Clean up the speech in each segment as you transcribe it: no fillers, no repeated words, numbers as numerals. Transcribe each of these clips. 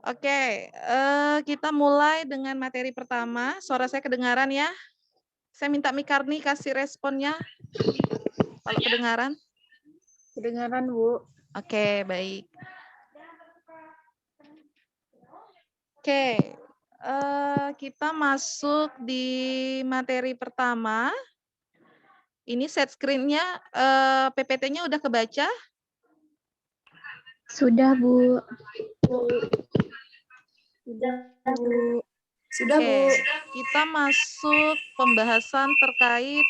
Oke, kita mulai dengan materi pertama. Suara saya kedengaran ya? Saya minta Mikarni kasih responnya kalau kedengaran. Kedengaran, Bu. Oke, baik. Oke, kita masuk di materi pertama. Ini set screen-nya, PPT-nya udah kebaca? Sudah, Bu. Sudah, Bu. Sudah, Bu. Oke, kita masuk pembahasan terkait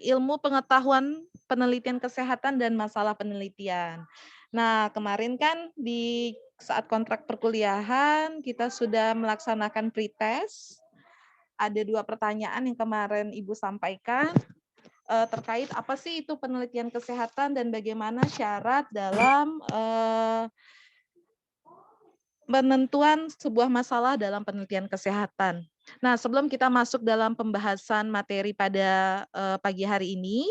ilmu pengetahuan penelitian kesehatan dan masalah penelitian. Nah, kemarin kan di saat kontrak perkuliahan kita sudah melaksanakan pretest. Ada 2 pertanyaan yang kemarin Ibu sampaikan terkait apa sih itu penelitian kesehatan dan bagaimana syarat dalam penentuan sebuah masalah dalam penelitian kesehatan. Nah, sebelum kita masuk dalam pembahasan materi pada pagi hari ini,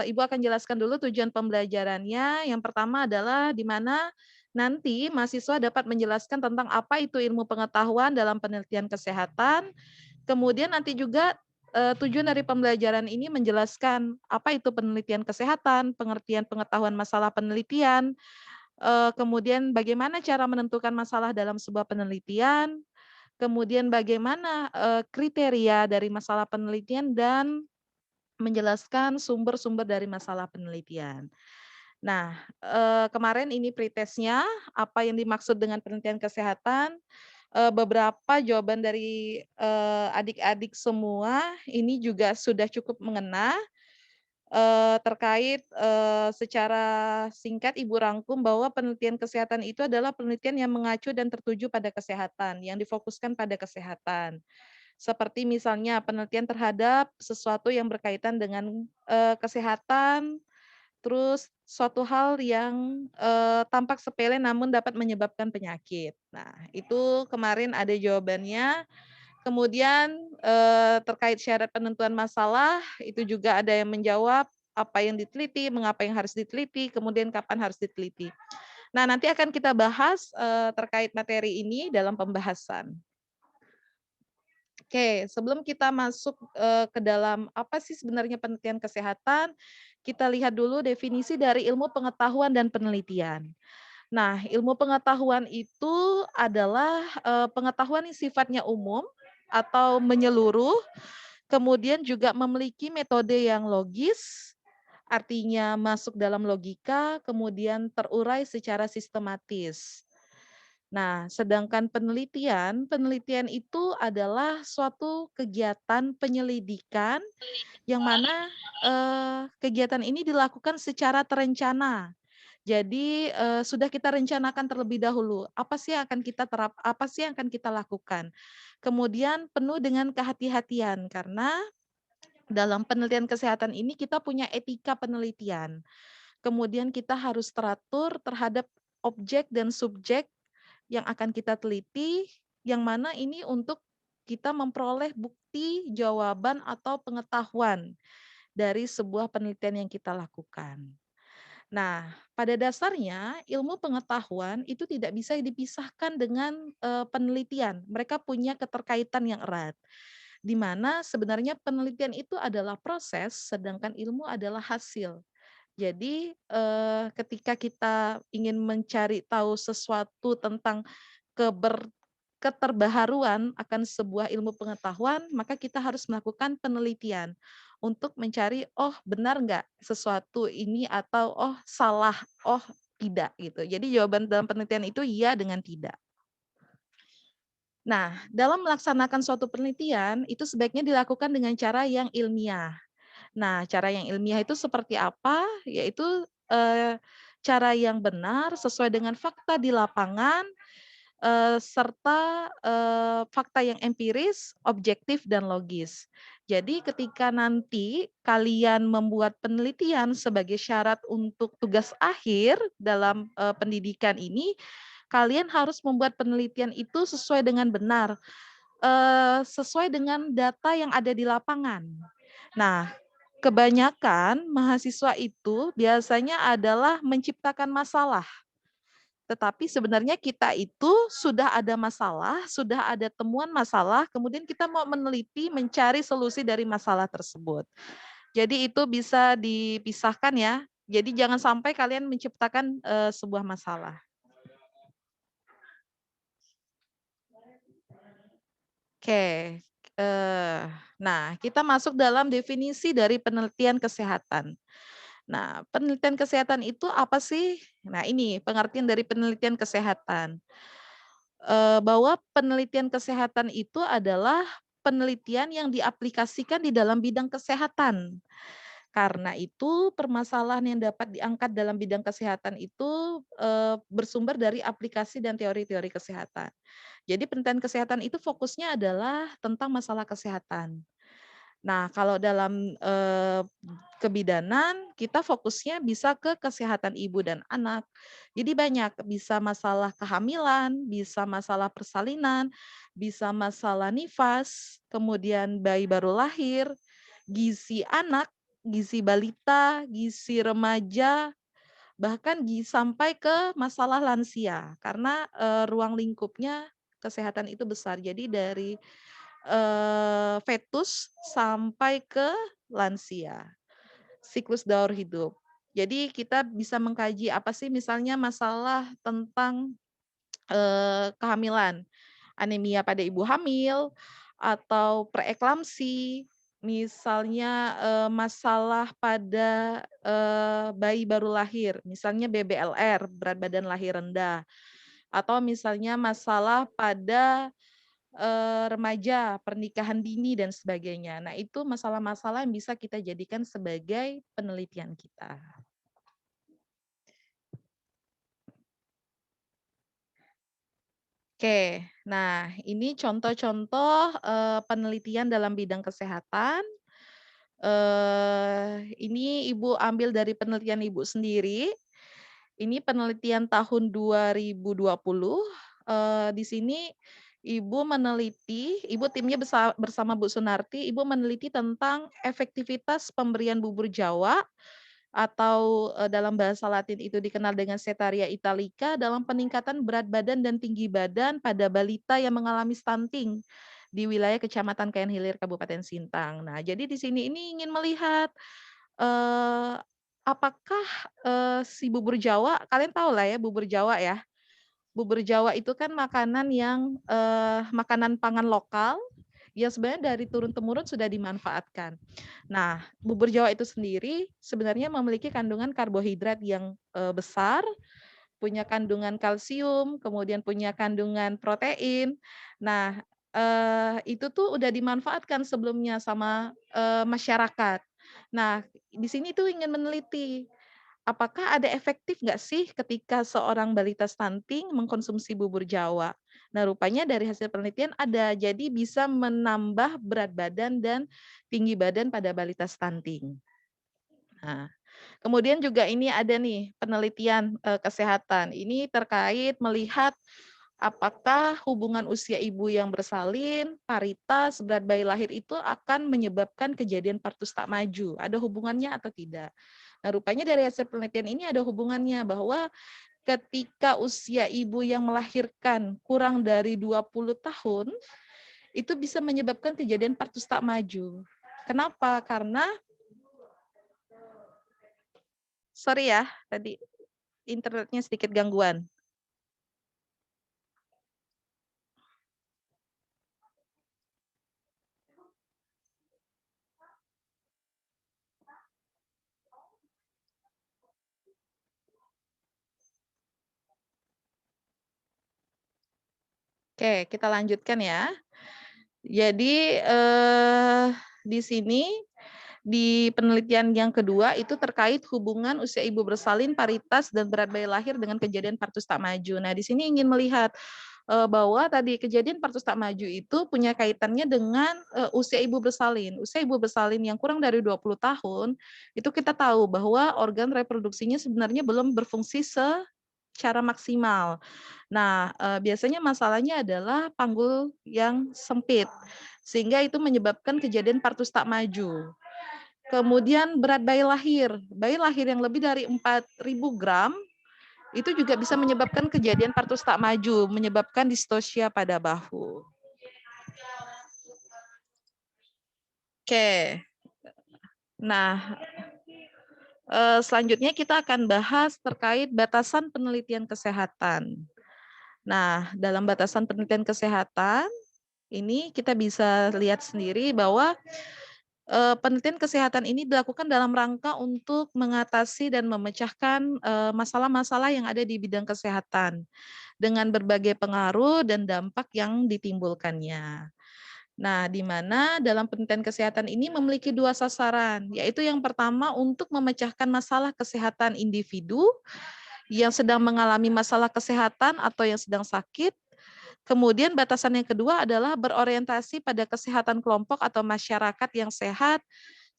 Ibu akan jelaskan dulu tujuan pembelajarannya. Yang pertama adalah di mana nanti mahasiswa dapat menjelaskan tentang apa itu ilmu pengetahuan dalam penelitian kesehatan. Kemudian nanti juga tujuan dari pembelajaran ini menjelaskan apa itu penelitian kesehatan, pengertian pengetahuan masalah penelitian, kemudian bagaimana cara menentukan masalah dalam sebuah penelitian, kemudian bagaimana kriteria dari masalah penelitian dan menjelaskan sumber-sumber dari masalah penelitian. Nah, kemarin ini pretestnya, apa yang dimaksud dengan penelitian kesehatan, beberapa jawaban dari adik-adik semua ini juga sudah cukup mengena. Terkait, secara singkat Ibu rangkum bahwa penelitian kesehatan itu adalah penelitian yang mengacu dan tertuju pada kesehatan, yang difokuskan pada kesehatan. Seperti misalnya penelitian terhadap sesuatu yang berkaitan dengan, kesehatan, terus suatu hal yang, tampak sepele namun dapat menyebabkan penyakit. Nah, itu kemarin ada jawabannya. Kemudian, terkait syarat penentuan masalah, itu juga ada yang menjawab apa yang diteliti, mengapa yang harus diteliti, kemudian kapan harus diteliti. Nah, nanti akan kita bahas, terkait materi ini dalam pembahasan. Oke, sebelum kita masuk, ke dalam apa sih sebenarnya penelitian kesehatan, kita lihat dulu definisi dari ilmu pengetahuan dan penelitian. Nah, ilmu pengetahuan itu adalah, pengetahuan yang sifatnya umum atau menyeluruh, kemudian juga memiliki metode yang logis, artinya masuk dalam logika, kemudian terurai secara sistematis. Nah, sedangkan penelitian, penelitian itu adalah suatu kegiatan penyelidikan yang mana, kegiatan ini dilakukan secara terencana. Jadi, sudah kita rencanakan terlebih dahulu, apa sih yang akan kita lakukan. Kemudian penuh dengan kehati-hatian, karena dalam penelitian kesehatan ini kita punya etika penelitian. Kemudian kita harus teratur terhadap objek dan subjek yang akan kita teliti, yang mana ini untuk kita memperoleh bukti, jawaban, atau pengetahuan dari sebuah penelitian yang kita lakukan. Nah, pada dasarnya ilmu pengetahuan itu tidak bisa dipisahkan dengan penelitian. Mereka punya keterkaitan yang erat. Di mana sebenarnya penelitian itu adalah proses, sedangkan ilmu adalah hasil. Jadi, ketika kita ingin mencari tahu sesuatu tentang keterbaharuan akan sebuah ilmu pengetahuan, maka kita harus melakukan penelitian untuk mencari, oh benar nggak sesuatu ini atau oh salah, oh tidak gitu. Jadi jawaban dalam penelitian itu iya dengan tidak. Nah, dalam melaksanakan suatu penelitian itu sebaiknya dilakukan dengan cara yang ilmiah. Nah, cara yang ilmiah itu seperti apa? Yaitu cara yang benar sesuai dengan fakta di lapangan, serta fakta yang empiris, objektif, dan logis. Jadi ketika nanti kalian membuat penelitian sebagai syarat untuk tugas akhir dalam pendidikan ini, kalian harus membuat penelitian itu sesuai dengan benar, sesuai dengan data yang ada di lapangan. Nah, kebanyakan mahasiswa itu biasanya adalah menciptakan masalah. Tetapi sebenarnya kita itu sudah ada masalah, sudah ada temuan masalah, kemudian kita mau meneliti, mencari solusi dari masalah tersebut. Jadi itu bisa dipisahkan ya. Jadi jangan sampai kalian menciptakan sebuah masalah. Oke. Nah, kita masuk dalam definisi dari penelitian kesehatan. Nah, penelitian kesehatan itu apa sih? Nah, ini pengertian dari penelitian kesehatan. Bahwa penelitian kesehatan itu adalah penelitian yang diaplikasikan di dalam bidang kesehatan. Karena itu permasalahan yang dapat diangkat dalam bidang kesehatan itu, bersumber dari aplikasi dan teori-teori kesehatan. Jadi penelitian kesehatan itu fokusnya adalah tentang masalah kesehatan. Nah, kalau dalam, kebidanan, kita fokusnya bisa ke kesehatan ibu dan anak. Jadi banyak, bisa masalah kehamilan, bisa masalah persalinan, bisa masalah nifas, kemudian bayi baru lahir, gizi anak, gizi balita, gizi remaja, bahkan sampai ke masalah lansia. Karena, ruang lingkupnya kesehatan itu besar. Jadi dari fetus sampai ke lansia, siklus daur hidup. Jadi kita bisa mengkaji apa sih misalnya masalah tentang, kehamilan, anemia pada ibu hamil, atau preeklamsi, misalnya, masalah pada, bayi baru lahir, misalnya BBLR, berat badan lahir rendah, atau misalnya masalah pada remaja, pernikahan dini dan sebagainya. Nah, itu masalah-masalah yang bisa kita jadikan sebagai penelitian kita. Oke, nah ini contoh-contoh, penelitian dalam bidang kesehatan. Ini Ibu ambil dari penelitian Ibu sendiri. Ini penelitian tahun 2020, di sini Ibu meneliti, Ibu timnya bersama Bu Sunarti, Ibu meneliti tentang efektivitas pemberian bubur Jawa atau, dalam bahasa Latin itu dikenal dengan Setaria italica dalam peningkatan berat badan dan tinggi badan pada balita yang mengalami stunting di wilayah Kecamatan Kayan Hilir, Kabupaten Sintang. Nah, jadi di sini ini ingin melihat, eee, apakah, si bubur Jawa kalian tahu lah ya bubur Jawa ya. Bubur Jawa itu kan makanan yang, makanan pangan lokal yang sebenarnya dari turun-temurun sudah dimanfaatkan. Nah, bubur Jawa itu sendiri sebenarnya memiliki kandungan karbohidrat yang, besar, punya kandungan kalsium, kemudian punya kandungan protein. Nah, itu tuh udah dimanfaatkan sebelumnya sama, masyarakat. Nah, di sini tuh ingin meneliti, apakah ada efektif nggak sih ketika seorang balita stunting mengkonsumsi bubur Jawa? Nah, rupanya dari hasil penelitian ada, jadi bisa menambah berat badan dan tinggi badan pada balita stunting. Nah, kemudian juga ini ada nih penelitian, kesehatan. Ini terkait melihat apakah hubungan usia ibu yang bersalin, paritas, berat bayi lahir itu akan menyebabkan kejadian partus tak maju, ada hubungannya atau tidak? Nah, rupanya dari hasil penelitian ini ada hubungannya bahwa ketika usia ibu yang melahirkan kurang dari 20 tahun, itu bisa menyebabkan kejadian partus tak maju. Kenapa? Karena sorry ya, tadi internetnya sedikit gangguan. Oke, kita lanjutkan ya. Jadi, di sini, di penelitian yang kedua itu terkait hubungan usia ibu bersalin, paritas, dan berat bayi lahir dengan kejadian partus tak maju. Nah, di sini ingin melihat, bahwa tadi kejadian partus tak maju itu punya kaitannya dengan, usia ibu bersalin. Usia ibu bersalin yang kurang dari 20 tahun, itu kita tahu bahwa organ reproduksinya sebenarnya belum berfungsi secara maksimal. Nah, biasanya masalahnya adalah panggul yang sempit, sehingga itu menyebabkan kejadian partus tak maju. Kemudian berat bayi lahir yang lebih dari 4.000 gram, itu juga bisa menyebabkan kejadian partus tak maju, menyebabkan distosia pada bahu. Oke. Nah, selanjutnya kita akan bahas terkait batasan penelitian kesehatan. Nah, dalam batasan penelitian kesehatan, ini kita bisa lihat sendiri bahwa penelitian kesehatan ini dilakukan dalam rangka untuk mengatasi dan memecahkan masalah-masalah yang ada di bidang kesehatan dengan berbagai pengaruh dan dampak yang ditimbulkannya. Nah, di mana dalam penelitian kesehatan ini memiliki dua sasaran, yaitu yang pertama untuk memecahkan masalah kesehatan individu yang sedang mengalami masalah kesehatan atau yang sedang sakit. Kemudian batasan yang kedua adalah berorientasi pada kesehatan kelompok atau masyarakat yang sehat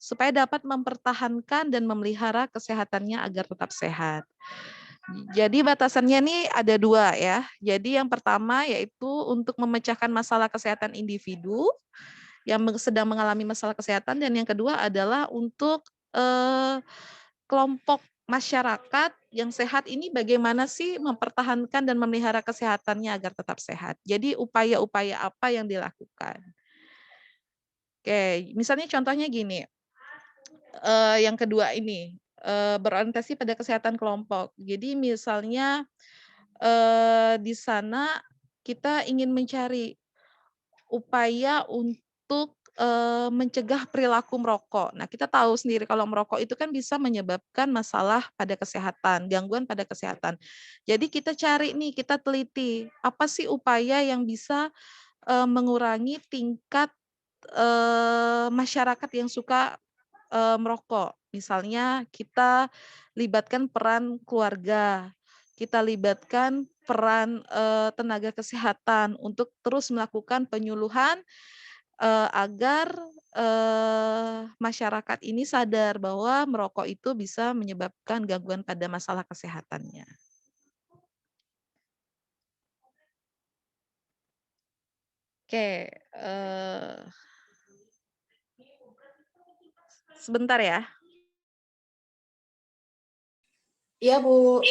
supaya dapat mempertahankan dan memelihara kesehatannya agar tetap sehat. Jadi batasannya ini ada dua ya. Jadi yang pertama yaitu untuk memecahkan masalah kesehatan individu yang sedang mengalami masalah kesehatan, dan yang kedua adalah untuk kelompok masyarakat yang sehat ini bagaimana sih mempertahankan dan memelihara kesehatannya agar tetap sehat. Jadi upaya-upaya apa yang dilakukan. Oke, misalnya contohnya gini, yang kedua ini, berorientasi pada kesehatan kelompok. Jadi misalnya di sana kita ingin mencari upaya untuk mencegah perilaku merokok. Nah, kita tahu sendiri kalau merokok itu kan bisa menyebabkan masalah pada kesehatan, gangguan pada kesehatan. Jadi kita cari nih, kita teliti apa sih upaya yang bisa mengurangi tingkat masyarakat yang suka merokok. Misalnya kita libatkan peran keluarga, kita libatkan peran tenaga kesehatan untuk terus melakukan penyuluhan agar masyarakat ini sadar bahwa merokok itu bisa menyebabkan gangguan pada masalah kesehatannya. Oke, sebentar ya. Iya, Bu.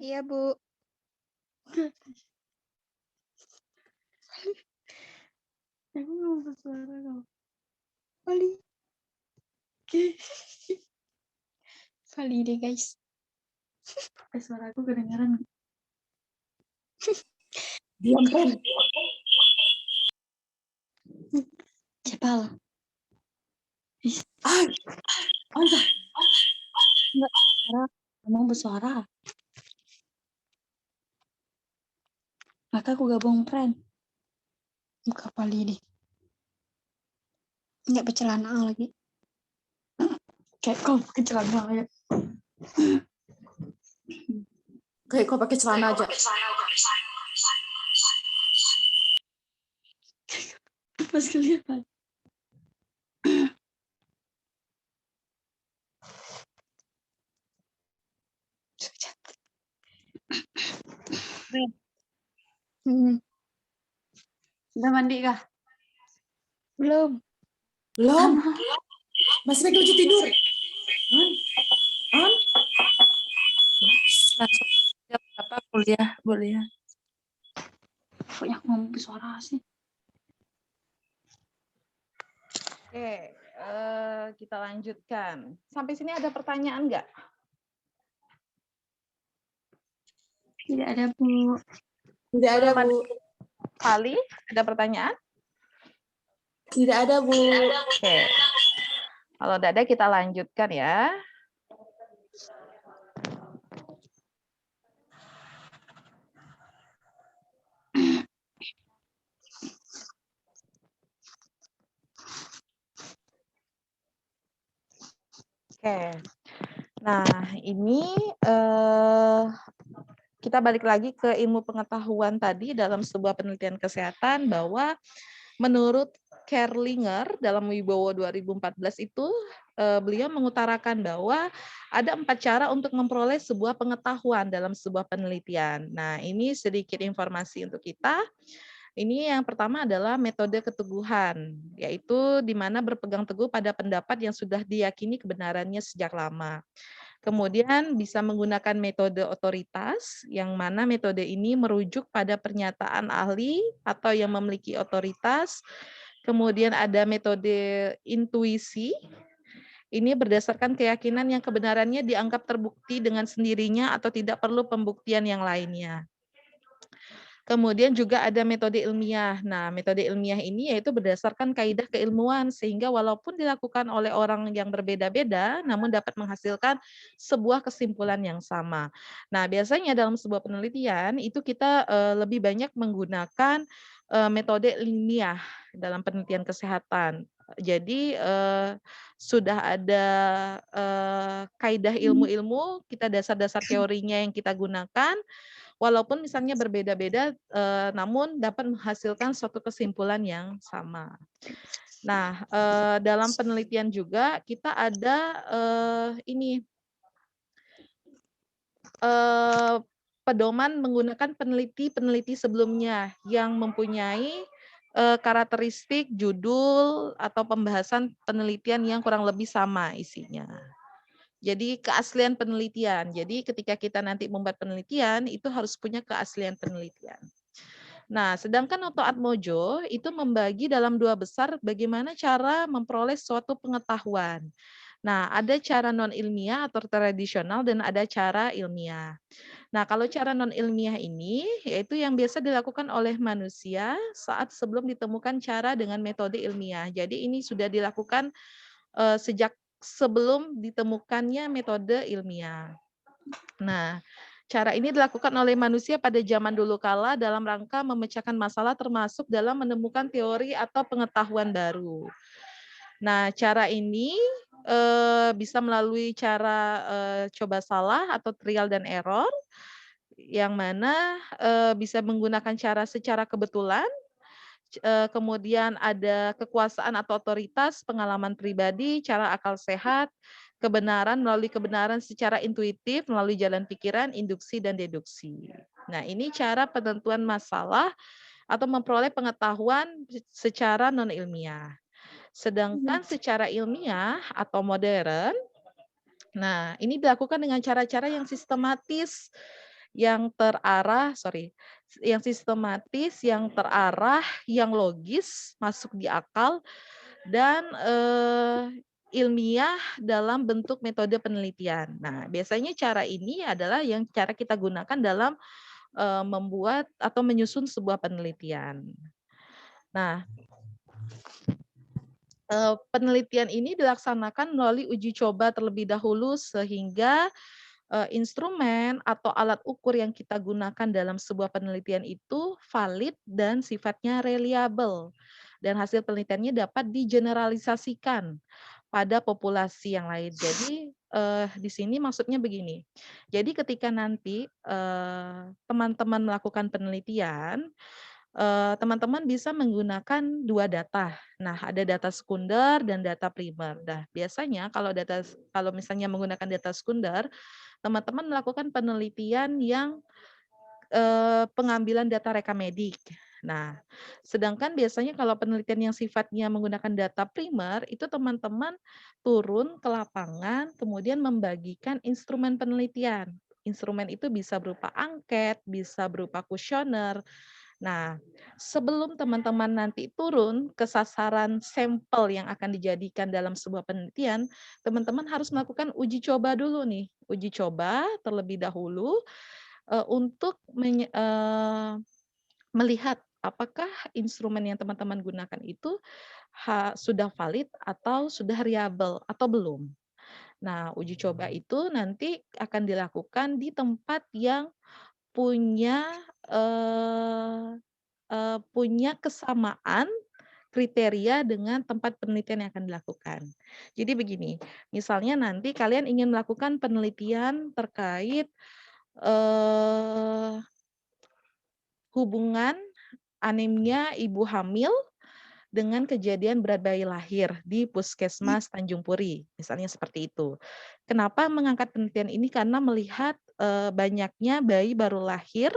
Iya, Bu. Aku nggak mau bersuara dong. Kali. Kali deh, guys. Suara aku kedengaran. Diam, Ren. Cepal. Enggak. Ngomong bersuara. Maka aku gabung friend. Buka pali deh. Nggak bercelana lagi. Kayak kau pakai celana aja. Kayak kau pakai celana aja. Pas kelihatan. Udah mandi kah? Belum. Belum. Masih pakai baju tidur. Langsung apa kuliah boleh. Pokoknya aku ngomong bersuara sih. Oke, kita lanjutkan. Sampai sini ada pertanyaan nggak? Tidak ada, Bu. Tidak ada, Bu. Pali, ada pertanyaan? Tidak ada, Bu. Oke. Kalau tidak ada, kita lanjutkan ya. Oke. Nah, ini kita balik lagi ke ilmu pengetahuan tadi dalam sebuah penelitian kesehatan bahwa menurut Kerlinger dalam Wibowo 2014 itu, beliau mengutarakan bahwa ada 4 cara untuk memperoleh sebuah pengetahuan dalam sebuah penelitian. Nah, ini sedikit informasi untuk kita. Ini yang pertama adalah metode keteguhan, yaitu di mana berpegang teguh pada pendapat yang sudah diyakini kebenarannya sejak lama. Kemudian bisa menggunakan metode otoritas, yang mana metode ini merujuk pada pernyataan ahli atau yang memiliki otoritas. Kemudian ada metode intuisi, ini berdasarkan keyakinan yang kebenarannya dianggap terbukti dengan sendirinya atau tidak perlu pembuktian yang lainnya. Kemudian juga ada metode ilmiah. Nah, metode ilmiah ini yaitu berdasarkan kaidah keilmuan sehingga walaupun dilakukan oleh orang yang berbeda-beda namun dapat menghasilkan sebuah kesimpulan yang sama. Nah, biasanya dalam sebuah penelitian itu kita lebih banyak menggunakan metode ilmiah dalam penelitian kesehatan. Jadi sudah ada kaidah ilmu-ilmu, kita dasar-dasar teorinya yang kita gunakan. Walaupun misalnya berbeda-beda, namun dapat menghasilkan suatu kesimpulan yang sama. Nah, dalam penelitian juga kita ada, ini, pedoman menggunakan peneliti-peneliti sebelumnya yang mempunyai, karakteristik, judul, atau pembahasan penelitian yang kurang lebih sama isinya. Jadi keaslian penelitian. Jadi ketika kita nanti membuat penelitian, itu harus punya keaslian penelitian. Nah, sedangkan untuk Atmojo itu membagi dalam 2 besar bagaimana cara memperoleh suatu pengetahuan. Nah, ada cara non ilmiah atau tradisional dan ada cara ilmiah. Nah, kalau cara non ilmiah ini yaitu yang biasa dilakukan oleh manusia saat sebelum ditemukan cara dengan metode ilmiah. Jadi ini sudah dilakukan sejak sebelum ditemukannya metode ilmiah. Nah, cara ini dilakukan oleh manusia pada zaman dulu kala dalam rangka memecahkan masalah termasuk dalam menemukan teori atau pengetahuan baru. Nah, cara ini bisa melalui cara coba salah atau trial dan error, yang mana bisa menggunakan cara secara kebetulan, kemudian ada kekuasaan atau otoritas, pengalaman pribadi, cara akal sehat, kebenaran melalui kebenaran secara intuitif, melalui jalan pikiran, induksi, dan deduksi. Nah, ini cara penentuan masalah atau memperoleh pengetahuan secara non-ilmiah. Sedangkan secara ilmiah atau modern, nah ini dilakukan dengan cara-cara yang sistematis, yang terarah, yang sistematis, yang terarah, yang logis, masuk di akal, dan ilmiah dalam bentuk metode penelitian. Nah, biasanya cara ini adalah yang cara kita gunakan dalam membuat atau menyusun sebuah penelitian. Nah, penelitian ini dilaksanakan melalui uji coba terlebih dahulu sehingga instrumen atau alat ukur yang kita gunakan dalam sebuah penelitian itu valid dan sifatnya reliable. Dan hasil penelitiannya dapat digeneralisasikan pada populasi yang lain. Jadi di sini maksudnya begini. Jadi ketika nanti teman-teman melakukan penelitian, teman-teman bisa menggunakan 2 data. Nah, ada data sekunder dan data primer. Nah, biasanya kalau misalnya menggunakan data sekunder, teman-teman melakukan penelitian yang pengambilan data rekamedik. Nah, sedangkan biasanya kalau penelitian yang sifatnya menggunakan data primer, itu teman-teman turun ke lapangan, kemudian membagikan instrumen penelitian. Instrumen itu bisa berupa angket, bisa berupa kuesioner. Nah, sebelum teman-teman nanti turun ke sasaran sampel yang akan dijadikan dalam sebuah penelitian, teman-teman harus melakukan uji coba dulu nih. Uji coba terlebih dahulu untuk melihat apakah instrumen yang teman-teman gunakan itu sudah valid atau sudah reliable atau belum. Nah, uji coba itu nanti akan dilakukan di tempat yang punya punya kesamaan kriteria dengan tempat penelitian yang akan dilakukan. Jadi begini, misalnya nanti kalian ingin melakukan penelitian terkait hubungan anemia ibu hamil dengan kejadian berat bayi lahir di Puskesmas Tanjung Puri, misalnya seperti itu. Kenapa mengangkat penelitian ini? Karena melihat banyaknya bayi baru lahir,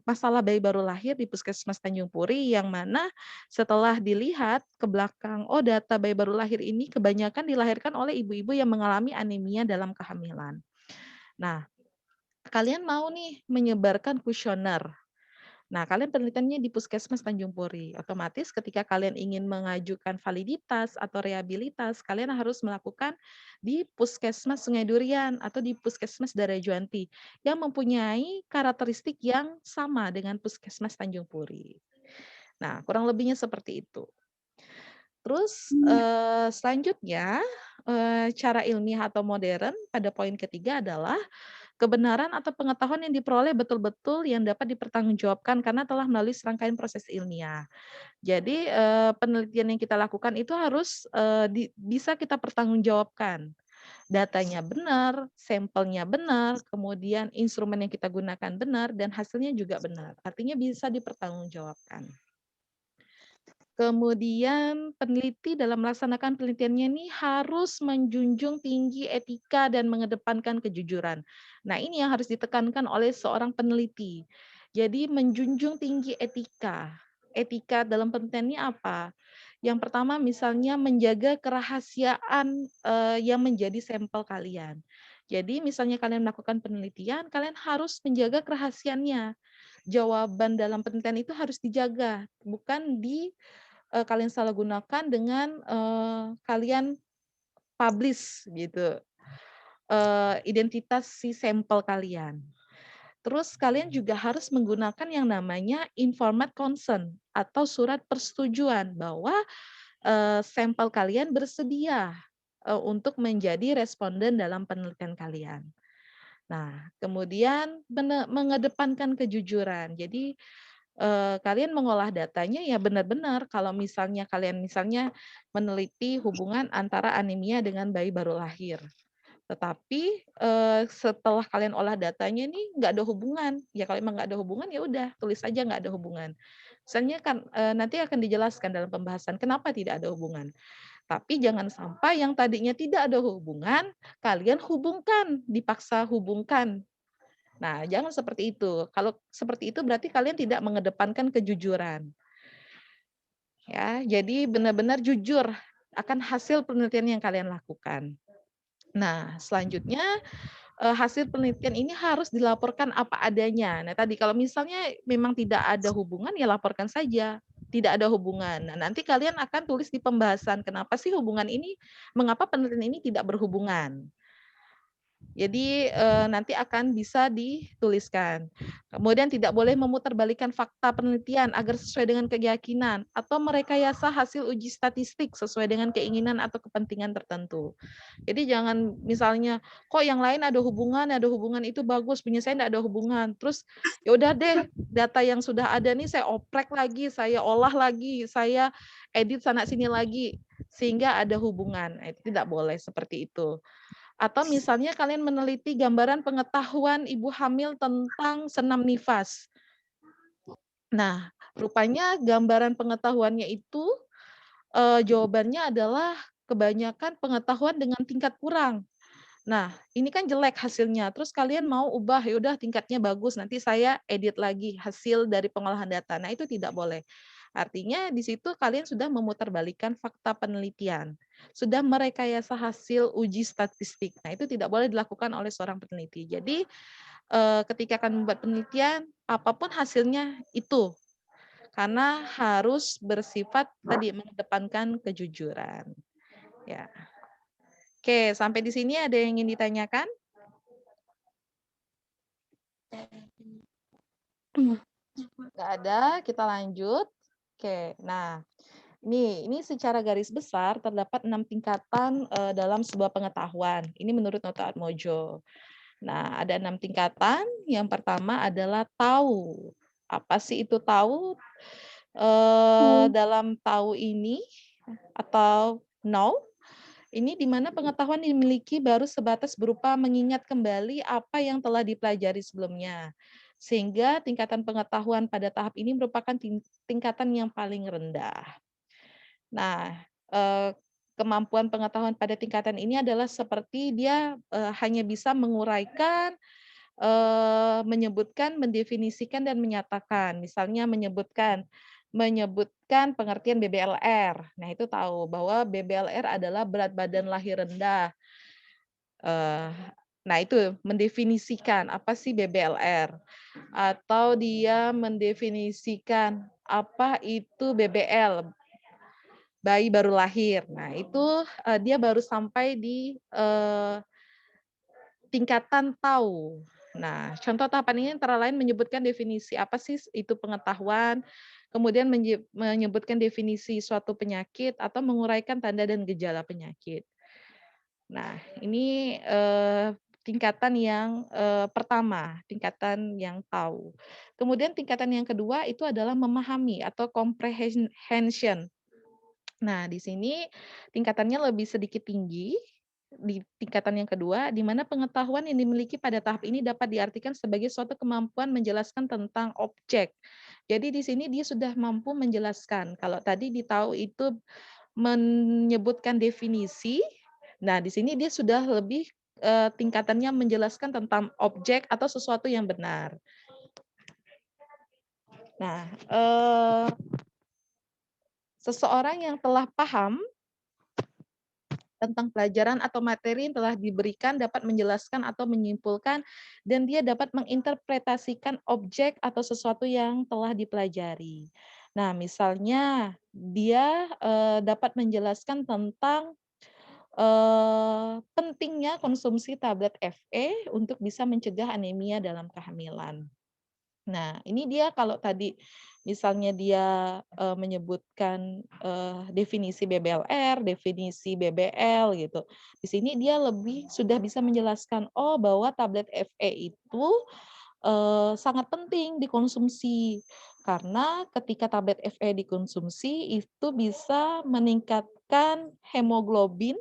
masalah bayi baru lahir di Puskesmas Tanjung Puri yang mana setelah dilihat ke belakang, oh data bayi baru lahir ini kebanyakan dilahirkan oleh ibu-ibu yang mengalami anemia dalam kehamilan. Nah, kalian mau nih menyebarkan kuesioner. Nah, kalian penelitiannya di Puskesmas Tanjung Puri. Otomatis ketika kalian ingin mengajukan validitas atau rehabilitas, kalian harus melakukan di Puskesmas Sungai Durian atau di Puskesmas Darajuanti yang mempunyai karakteristik yang sama dengan Puskesmas Tanjung Puri. Nah, kurang lebihnya seperti itu. Terus selanjutnya cara ilmiah atau modern pada poin ketiga adalah kebenaran atau pengetahuan yang diperoleh betul-betul yang dapat dipertanggungjawabkan karena telah melalui serangkaian proses ilmiah. Jadi penelitian yang kita lakukan itu harus bisa kita pertanggungjawabkan. Datanya benar, sampelnya benar, kemudian instrumen yang kita gunakan benar, dan hasilnya juga benar. Artinya bisa dipertanggungjawabkan. Kemudian peneliti dalam melaksanakan penelitiannya ini harus menjunjung tinggi etika dan mengedepankan kejujuran. Nah, ini yang harus ditekankan oleh seorang peneliti. Jadi menjunjung tinggi etika. Etika dalam penelitiannya apa? Yang pertama misalnya menjaga kerahasiaan yang menjadi sampel kalian. Jadi misalnya kalian melakukan penelitian, kalian harus menjaga kerahasiaannya. Jawaban dalam penelitian itu harus dijaga, bukan kalian salah gunakan dengan kalian publish gitu identitas si sampel kalian. Terus kalian juga harus menggunakan yang namanya informed consent atau surat persetujuan bahwa sampel kalian bersedia untuk menjadi responden dalam penelitian kalian. Nah, kemudian mengedepankan kejujuran. Jadi kalian mengolah datanya ya benar-benar kalau misalnya kalian meneliti hubungan antara anemia dengan bayi baru lahir. Tetapi setelah kalian olah datanya nih nggak ada hubungan. Ya kalau emang nggak ada hubungan ya udah tulis aja nggak ada hubungan. Misalnya kan nanti akan dijelaskan dalam pembahasan kenapa tidak ada hubungan. Tapi jangan sampai yang tadinya tidak ada hubungan, kalian hubungkan, dipaksa hubungkan. Nah, jangan seperti itu. Kalau seperti itu berarti kalian tidak mengedepankan kejujuran. Ya, jadi benar-benar jujur akan hasil penelitian yang kalian lakukan. Nah, selanjutnya hasil penelitian ini harus dilaporkan apa adanya. Nah, tadi kalau misalnya memang tidak ada hubungan ya laporkan saja. Tidak ada hubungan. Nah, nanti kalian akan tulis di pembahasan kenapa sih hubungan ini, mengapa penelitian ini tidak berhubungan. Jadi nanti akan bisa dituliskan. Kemudian tidak boleh memutarbalikkan fakta penelitian agar sesuai dengan keyakinan atau merekayasa hasil uji statistik sesuai dengan keinginan atau kepentingan tertentu. Jadi jangan misalnya kok yang lain ada hubungan itu bagus, punya saya tidak ada hubungan. Terus ya udah deh data yang sudah ada nih saya oprek lagi, saya olah lagi, saya edit sana sini lagi sehingga ada hubungan. Itu tidak boleh seperti itu. Atau misalnya kalian meneliti gambaran pengetahuan ibu hamil tentang senam nifas. Nah, rupanya gambaran pengetahuannya itu jawabannya adalah kebanyakan pengetahuan dengan tingkat kurang. Nah, ini kan jelek hasilnya. Terus kalian mau ubah, ya udah tingkatnya bagus, nanti saya edit lagi hasil dari pengolahan data. Nah, itu tidak boleh. Artinya di situ kalian sudah memutarbalikkan fakta penelitian, sudah merekayasa hasil uji statistik. Nah, itu tidak boleh dilakukan oleh seorang peneliti. Jadi ketika akan membuat penelitian, apapun hasilnya itu, karena harus bersifat tadi mengedepankan kejujuran. Ya. Oke, sampai di sini ada yang ingin ditanyakan? Nggak ada, kita lanjut. Oke, nah ini secara garis besar terdapat 6 tingkatan dalam sebuah pengetahuan. Ini menurut Nota Atmojo. Nah, ada 6 tingkatan. Yang pertama adalah tahu. Apa sih itu tahu? Dalam tahu ini atau know, ini di mana pengetahuan dimiliki baru sebatas berupa mengingat kembali apa yang telah dipelajari sebelumnya. Sehingga tingkatan pengetahuan pada tahap ini merupakan tingkatan yang paling rendah. Nah, kemampuan pengetahuan pada tingkatan ini adalah seperti dia, hanya bisa menguraikan, menyebutkan, mendefinisikan, dan menyatakan. Misalnya menyebutkan pengertian BBLR. Nah, itu tahu bahwa BBLR adalah berat badan lahir rendah. Eee, nah, itu mendefinisikan apa sih BBLR, atau dia mendefinisikan apa itu BBL, bayi baru lahir. Nah, itu, dia baru sampai di, tingkatan tahu. Nah, contoh tahapan ini antara lain menyebutkan definisi apa sih itu pengetahuan, kemudian menyebutkan definisi suatu penyakit atau menguraikan tanda dan gejala penyakit. Nah, ini, tingkatan yang, pertama, tingkatan yang tahu. Kemudian tingkatan yang kedua itu adalah memahami atau comprehension. Nah, di sini tingkatannya lebih sedikit tinggi, di tingkatan yang kedua, di mana pengetahuan yang dimiliki pada tahap ini dapat diartikan sebagai suatu kemampuan menjelaskan tentang objek. Jadi di sini dia sudah mampu menjelaskan. Kalau tadi di tahu itu menyebutkan definisi, nah di sini dia sudah lebih, tingkatannya menjelaskan tentang objek atau sesuatu yang benar. Nah, seseorang yang telah paham tentang pelajaran atau materi yang telah diberikan dapat menjelaskan atau menyimpulkan, dan dia dapat menginterpretasikan objek atau sesuatu yang telah dipelajari. Nah, misalnya dia, dapat menjelaskan tentang, pentingnya konsumsi tablet FE untuk bisa mencegah anemia dalam kehamilan. Nah, ini dia kalau tadi misalnya dia, menyebutkan, definisi BBLR, definisi BBL gitu. Di sini dia lebih sudah bisa menjelaskan, oh bahwa tablet FE itu, sangat penting dikonsumsi. Karena ketika tablet FE dikonsumsi itu bisa meningkatkan hemoglobin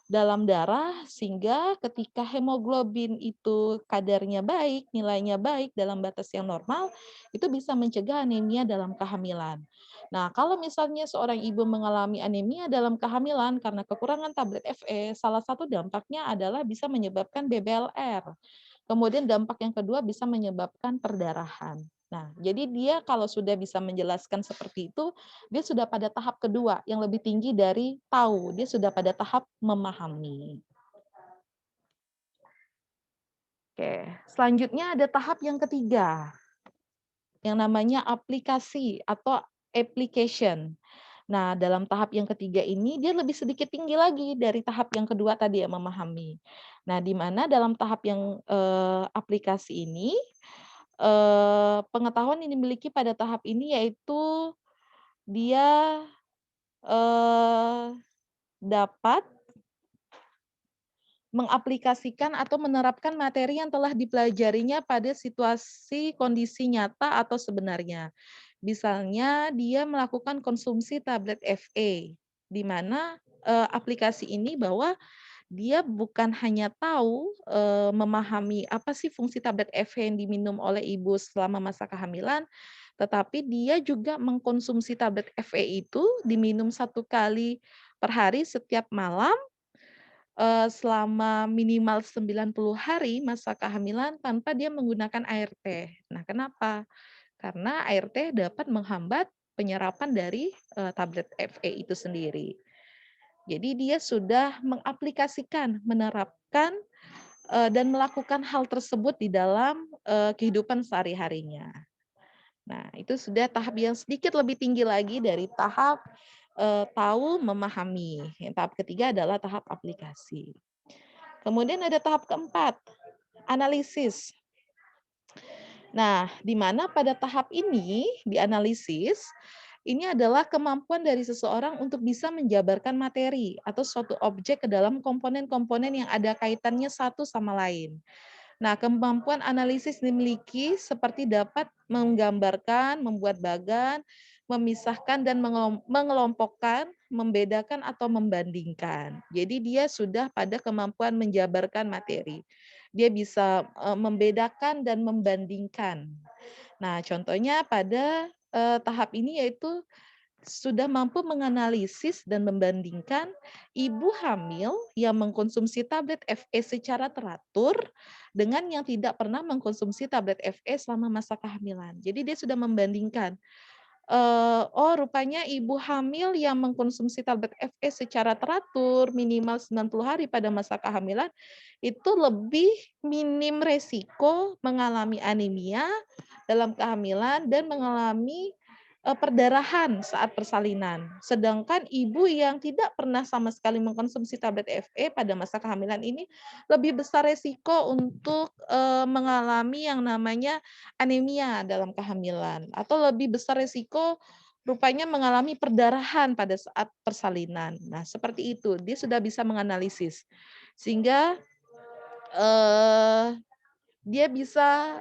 dalam darah, sehingga ketika hemoglobin itu kadarnya baik, nilainya baik dalam batas yang normal, itu bisa mencegah anemia dalam kehamilan. Nah, kalau misalnya seorang ibu mengalami anemia dalam kehamilan karena kekurangan tablet FE, salah satu dampaknya adalah bisa menyebabkan BBLR. Kemudian dampak yang kedua bisa menyebabkan perdarahan. Nah, jadi dia kalau sudah bisa menjelaskan seperti itu, dia sudah pada tahap kedua yang lebih tinggi dari tahu, dia sudah pada tahap memahami. Oke, selanjutnya ada tahap yang ketiga, yang namanya aplikasi atau application. Nah, dalam tahap yang ketiga ini dia lebih sedikit tinggi lagi dari tahap yang kedua tadi yang memahami. Nah, di mana dalam tahap yang, aplikasi ini, pengetahuan yang dimiliki pada tahap ini yaitu dia, eee, dapat mengaplikasikan atau menerapkan materi yang telah dipelajarinya pada situasi kondisi nyata atau sebenarnya. Misalnya dia melakukan konsumsi tablet FE, di mana, aplikasi ini bahwa dia bukan hanya tahu, memahami apa sih fungsi tablet FE yang diminum oleh ibu selama masa kehamilan, tetapi dia juga mengkonsumsi tablet FE itu diminum 1 kali per hari setiap malam, selama minimal 90 hari masa kehamilan tanpa dia menggunakan air teh. Nah, kenapa? Karena air teh dapat menghambat penyerapan dari, tablet FE itu sendiri. Jadi dia sudah mengaplikasikan, menerapkan, dan melakukan hal tersebut di dalam, kehidupan sehari-harinya. Nah, itu sudah tahap yang sedikit lebih tinggi lagi dari tahap, tahu, memahami. Yang tahap ketiga adalah tahap aplikasi. Kemudian ada tahap keempat, analisis. Nah, di mana pada tahap ini, di analisis, ini adalah kemampuan dari seseorang untuk bisa menjabarkan materi atau suatu objek ke dalam komponen-komponen yang ada kaitannya satu sama lain. Nah, kemampuan analisis dimiliki seperti dapat menggambarkan, membuat bagan, memisahkan dan mengelompokkan, membedakan atau membandingkan. Jadi dia sudah pada kemampuan menjabarkan materi. Dia bisa membedakan dan membandingkan. Nah, contohnya pada tahap ini yaitu sudah mampu menganalisis dan membandingkan ibu hamil yang mengkonsumsi tablet FE secara teratur dengan yang tidak pernah mengkonsumsi tablet FE selama masa kehamilan. Jadi dia sudah membandingkan, oh rupanya ibu hamil yang mengkonsumsi tablet FE secara teratur minimal 90 hari pada masa kehamilan itu lebih minim resiko mengalami anemia dalam kehamilan dan mengalami perdarahan saat persalinan. Sedangkan ibu yang tidak pernah sama sekali mengkonsumsi tablet FE pada masa kehamilan ini lebih besar resiko untuk mengalami yang namanya anemia dalam kehamilan atau lebih besar resiko rupanya mengalami perdarahan pada saat persalinan. Nah, seperti itu. Dia sudah bisa menganalisis. Sehingga dia bisa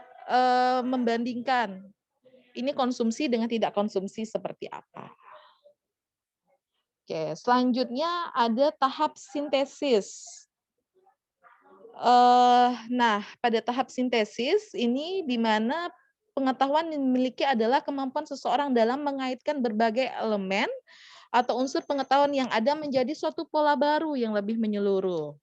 membandingkan ini konsumsi dengan tidak konsumsi seperti apa. Oke, selanjutnya ada tahap sintesis. Nah, pada tahap sintesis ini di mana pengetahuan yang dimiliki adalah kemampuan seseorang dalam mengaitkan berbagai elemen atau unsur pengetahuan yang ada menjadi suatu pola baru yang lebih menyeluruh.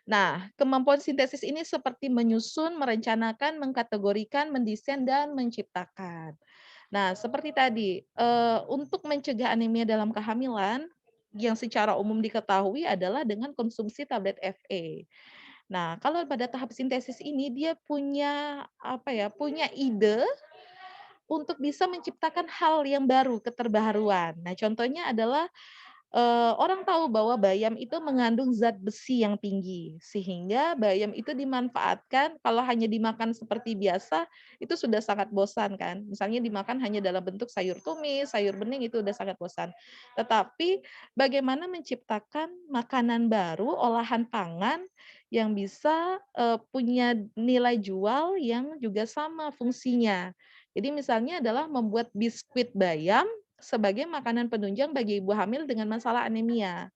Nah, kemampuan sintesis ini seperti menyusun, merencanakan, mengkategorikan, mendesain, dan menciptakan. Nah, seperti tadi, untuk mencegah anemia dalam kehamilan, yang secara umum diketahui adalah dengan konsumsi tablet FE. Nah, kalau pada tahap sintesis ini dia punya apa ya, punya ide untuk bisa menciptakan hal yang baru, keterbaharuan. Nah, contohnya adalah orang tahu bahwa bayam itu mengandung zat besi yang tinggi, sehingga bayam itu dimanfaatkan kalau hanya dimakan seperti biasa, itu sudah sangat bosan kan. Misalnya dimakan hanya dalam bentuk sayur tumis, sayur bening itu udah sangat bosan. Tetapi bagaimana menciptakan makanan baru, olahan pangan yang bisa punya nilai jual yang juga sama fungsinya. Jadi misalnya adalah membuat biskuit bayam sebagai makanan penunjang bagi ibu hamil dengan masalah anemia.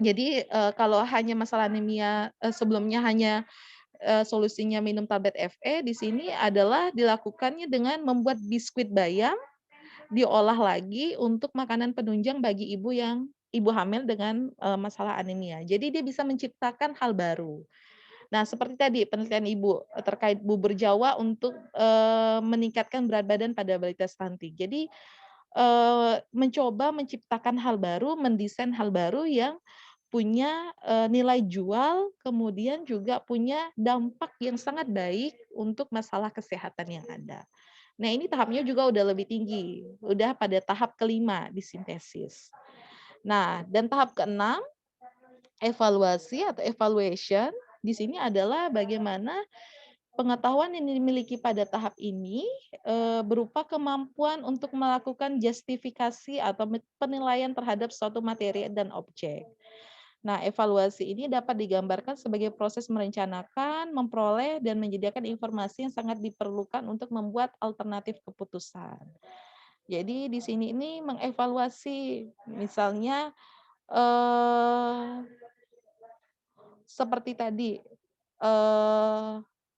Jadi, kalau hanya masalah anemia, sebelumnya hanya, solusinya minum tablet FE, di sini adalah dilakukannya dengan membuat biskuit bayam, diolah lagi untuk makanan penunjang bagi ibu hamil dengan, masalah anemia. Jadi dia bisa menciptakan hal baru. Nah, seperti tadi penelitian Ibu, terkait bubur Jawa untuk, meningkatkan berat badan pada balita stunting. Jadi, mencoba menciptakan hal baru, mendesain hal baru yang punya, nilai jual, kemudian juga punya dampak yang sangat baik untuk masalah kesehatan yang ada. Nah, ini tahapnya juga udah lebih tinggi, udah pada tahap kelima di sintesis. Nah, dan tahap keenam, evaluasi atau evaluation, di sini adalah bagaimana pengetahuan yang dimiliki pada tahap ini berupa kemampuan untuk melakukan justifikasi atau penilaian terhadap suatu materi dan objek. Nah, evaluasi ini dapat digambarkan sebagai proses merencanakan, memperoleh, dan menyediakan informasi yang sangat diperlukan untuk membuat alternatif keputusan. Jadi di sini ini mengevaluasi, misalnya seperti tadi, eee,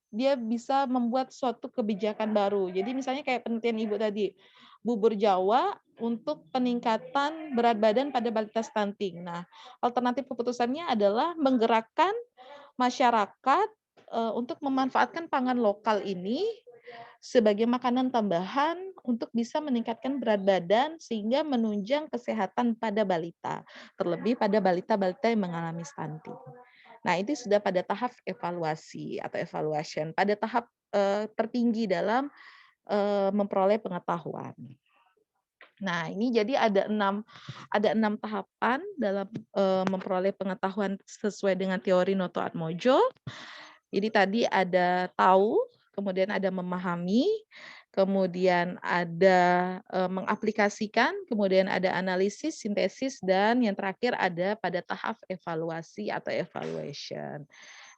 dia bisa membuat suatu kebijakan baru. Jadi misalnya kayak penelitian Ibu tadi, bubur Jawa untuk peningkatan berat badan pada balita stunting. Nah, alternatif keputusannya adalah menggerakkan masyarakat, untuk memanfaatkan pangan lokal ini sebagai makanan tambahan untuk bisa meningkatkan berat badan sehingga menunjang kesehatan pada balita, terlebih pada balita-balita yang mengalami stunting. Nah, itu sudah pada tahap evaluasi atau evaluation, pada tahap, tertinggi dalam, memperoleh pengetahuan. Nah, ini jadi ada enam tahapan dalam, memperoleh pengetahuan sesuai dengan teori Noto Atmojo. Jadi tadi ada tahu, kemudian ada memahami, kemudian ada, mengaplikasikan, kemudian ada analisis, sintesis, dan yang terakhir ada pada tahap evaluasi atau evaluation.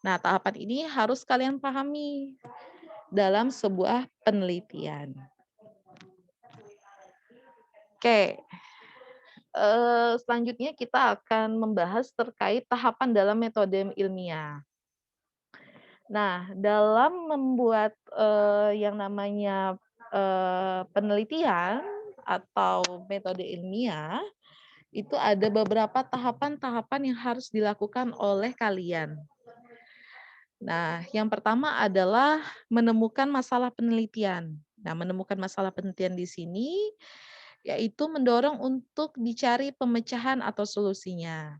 Nah, tahapan ini harus kalian pahami dalam sebuah penelitian. Oke, selanjutnya kita akan membahas terkait tahapan dalam metode ilmiah. Nah, dalam membuat, yang namanya, penelitian atau metode ilmiah, itu ada beberapa tahapan-tahapan yang harus dilakukan oleh kalian. Nah, yang pertama adalah menemukan masalah penelitian. Nah, menemukan masalah penelitian di sini, yaitu mendorong untuk dicari pemecahan atau solusinya.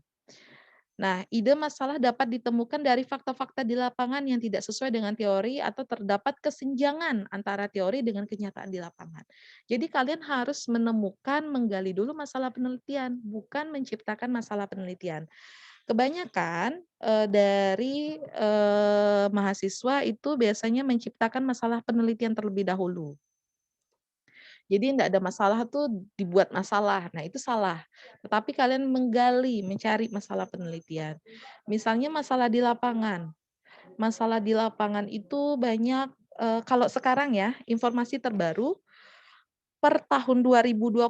Nah, ide masalah dapat ditemukan dari fakta-fakta di lapangan yang tidak sesuai dengan teori atau terdapat kesenjangan antara teori dengan kenyataan di lapangan. Jadi kalian harus menemukan, menggali dulu masalah penelitian, bukan menciptakan masalah penelitian. Kebanyakan dari mahasiswa itu biasanya menciptakan masalah penelitian terlebih dahulu. Jadi tidak ada masalah tuh dibuat masalah. Nah, itu salah. Tetapi kalian menggali, mencari masalah penelitian. Misalnya masalah di lapangan. Masalah di lapangan itu banyak kalau sekarang ya, informasi terbaru per tahun 2020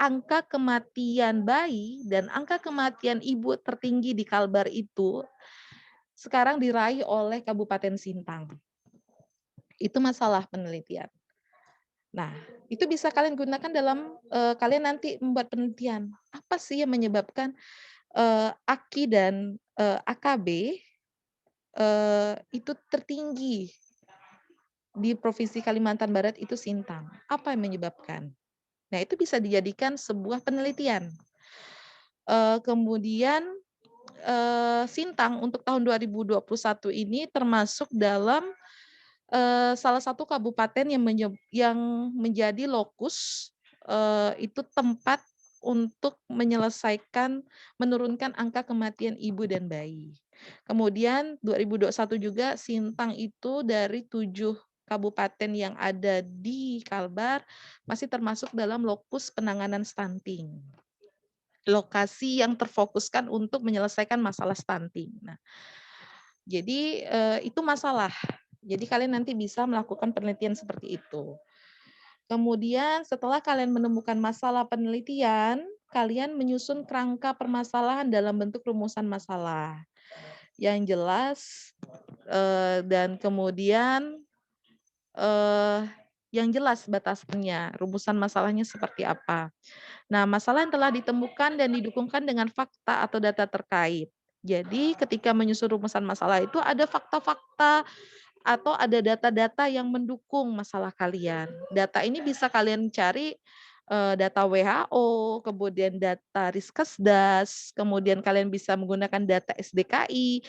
angka kematian bayi dan angka kematian ibu tertinggi di Kalbar itu sekarang diraih oleh Kabupaten Sintang. Itu masalah penelitian. Nah, itu bisa kalian gunakan dalam kalian nanti membuat penelitian. Apa sih yang menyebabkan AKI dan AKB itu tertinggi di Provinsi Kalimantan Barat itu Sintang? Apa yang menyebabkan? Nah, itu bisa dijadikan sebuah penelitian. Kemudian Sintang untuk tahun 2021 ini termasuk dalam salah satu kabupaten yang menjadi lokus itu tempat untuk menurunkan angka kematian ibu dan bayi. Kemudian 2021 juga Sintang itu dari 7 kabupaten yang ada di Kalbar masih termasuk dalam lokus penanganan stunting. Lokasi yang terfokuskan untuk menyelesaikan masalah stunting. Nah, jadi itu masalah. Jadi kalian nanti bisa melakukan penelitian seperti itu. Kemudian setelah kalian menemukan masalah penelitian, kalian menyusun kerangka permasalahan dalam bentuk rumusan masalah yang jelas dan kemudian yang jelas batasannya, rumusan masalahnya seperti apa. Nah, masalah yang telah ditemukan dan didukungkan dengan fakta atau data terkait. Jadi ketika menyusun rumusan masalah itu ada fakta-fakta atau ada data-data yang mendukung masalah kalian. Data ini bisa kalian cari data WHO, kemudian data Riskesdas, kemudian kalian bisa menggunakan data SDKI,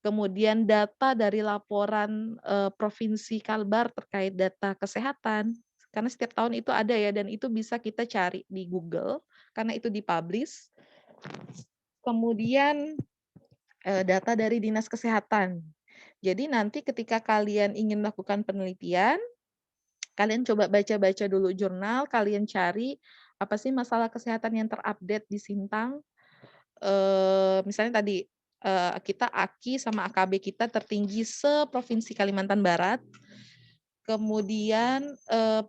kemudian data dari laporan Provinsi Kalbar terkait data kesehatan. Karena setiap tahun itu ada ya, dan itu bisa kita cari di Google, karena itu dipublish. Kemudian data dari Dinas Kesehatan. Jadi nanti ketika kalian ingin melakukan penelitian, kalian coba baca-baca dulu jurnal, kalian cari apa sih masalah kesehatan yang terupdate di Sintang. Misalnya tadi kita AKI sama AKB kita tertinggi se-Provinsi Kalimantan Barat. Kemudian